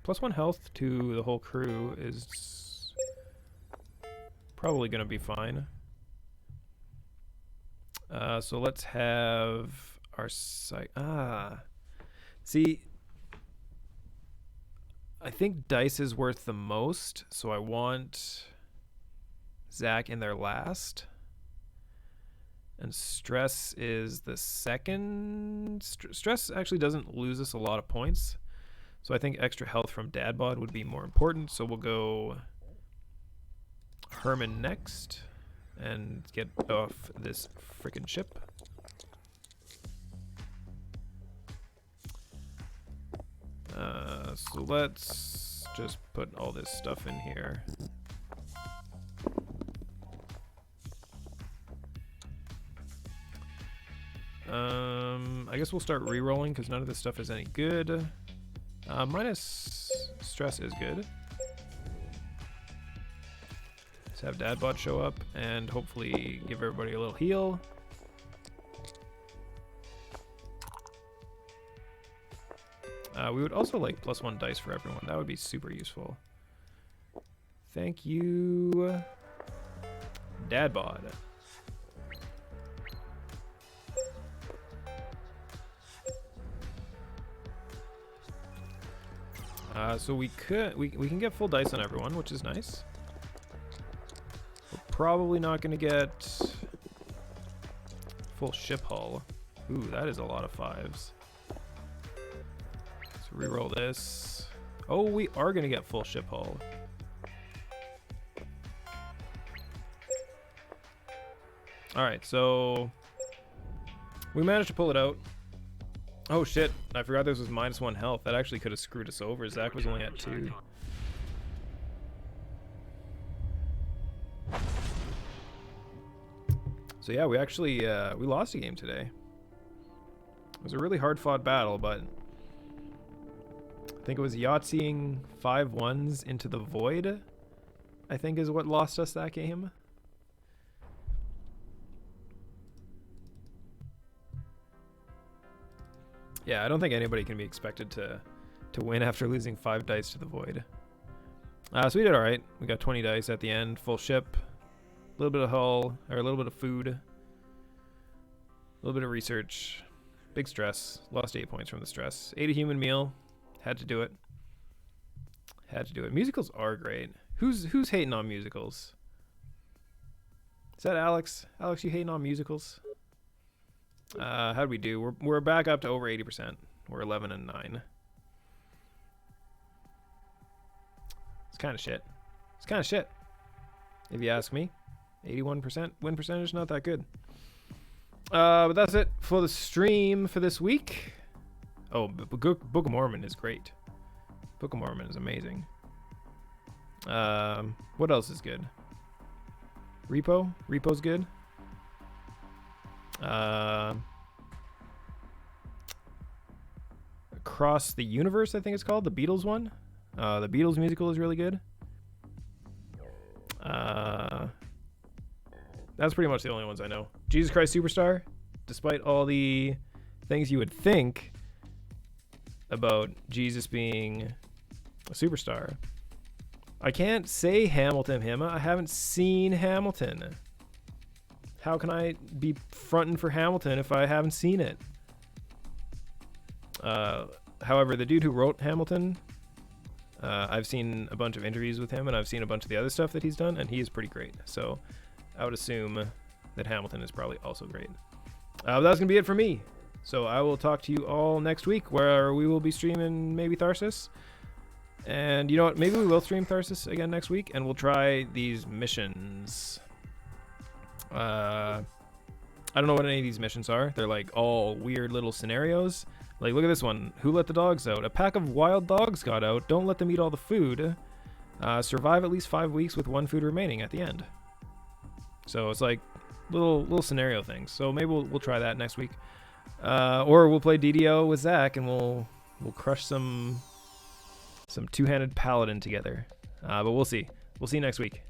+1 health to the whole crew is probably going to be fine. So let's have our site. See, I think dice is worth the most, so I want Zach in there last. And stress is the second. Stress actually doesn't lose us a lot of points. So I think extra health from Dad Bod would be more important. So we'll go Herman next and get off this frickin' ship. So let's just put all this stuff in here. I guess we'll start re-rolling because none of this stuff is any good. Minus stress is good. Let's have Dadbot show up and hopefully give everybody a little heal. We would also like +1 dice for everyone. That would be super useful. Thank you, Dadbot. So we can get full dice on everyone, which is nice. We're probably not going to get full ship hull. Ooh, that is a lot of 5s. Let's reroll this. Oh, we are going to get full ship hull. Alright, so we managed to pull it out. Oh shit, I forgot this was -1 health. That actually could have screwed us over. Zach was only at 2. So yeah, we actually we lost a game today. It was a really hard fought battle, but I think it was Yahtzeeing 5 1s into the void, I think is what lost us that game. Yeah, I don't think anybody can be expected to win after losing 5 dice to the void. So we did all right. We got 20 dice at the end, full ship, a little bit of hull, or a little bit of food, a little bit of research, big stress. Lost 8 points from the stress. Ate a human meal, had to do it. Had to do it. Musicals are great. Who's hating on musicals? Is that Alex? Alex, you hating on musicals? How'd we do? We're back up to over 80%. We're 11 and 9. It's kind of shit. It's kind of shit, if you ask me. 81% win percentage, not that good. But that's it for the stream for this week. Oh, Book of Mormon is great. Book of Mormon is amazing. What else is good? Repo's good. Across the Universe, I think it's called, the Beatles one. The Beatles musical is really good. That's pretty much the only ones I know. Jesus Christ Superstar, despite all the things you would think about Jesus being a superstar, I can't say Hamilton, Hima. I haven't seen Hamilton. How can I be fronting for Hamilton if I haven't seen it? However, the dude who wrote Hamilton, I've seen a bunch of interviews with him, and I've seen a bunch of the other stuff that he's done, and he is pretty great. So I would assume that Hamilton is probably also great. But that's going to be it for me. So I will talk to you all next week, where we will be streaming maybe Tharsis. And you know what? Maybe we will stream Tharsis again next week, and we'll try these missions. I don't know what any of these missions are. They're like all weird little scenarios. Like, look at this one. Who let the dogs out? A pack of wild dogs got out. Don't let them eat all the food. Survive at least 5 weeks with 1 food remaining at the end. So it's like little scenario things. So maybe we'll try that next week. Or we'll play DDO with Zach, and we'll crush some two-handed paladin together. But we'll see. We'll see you next week.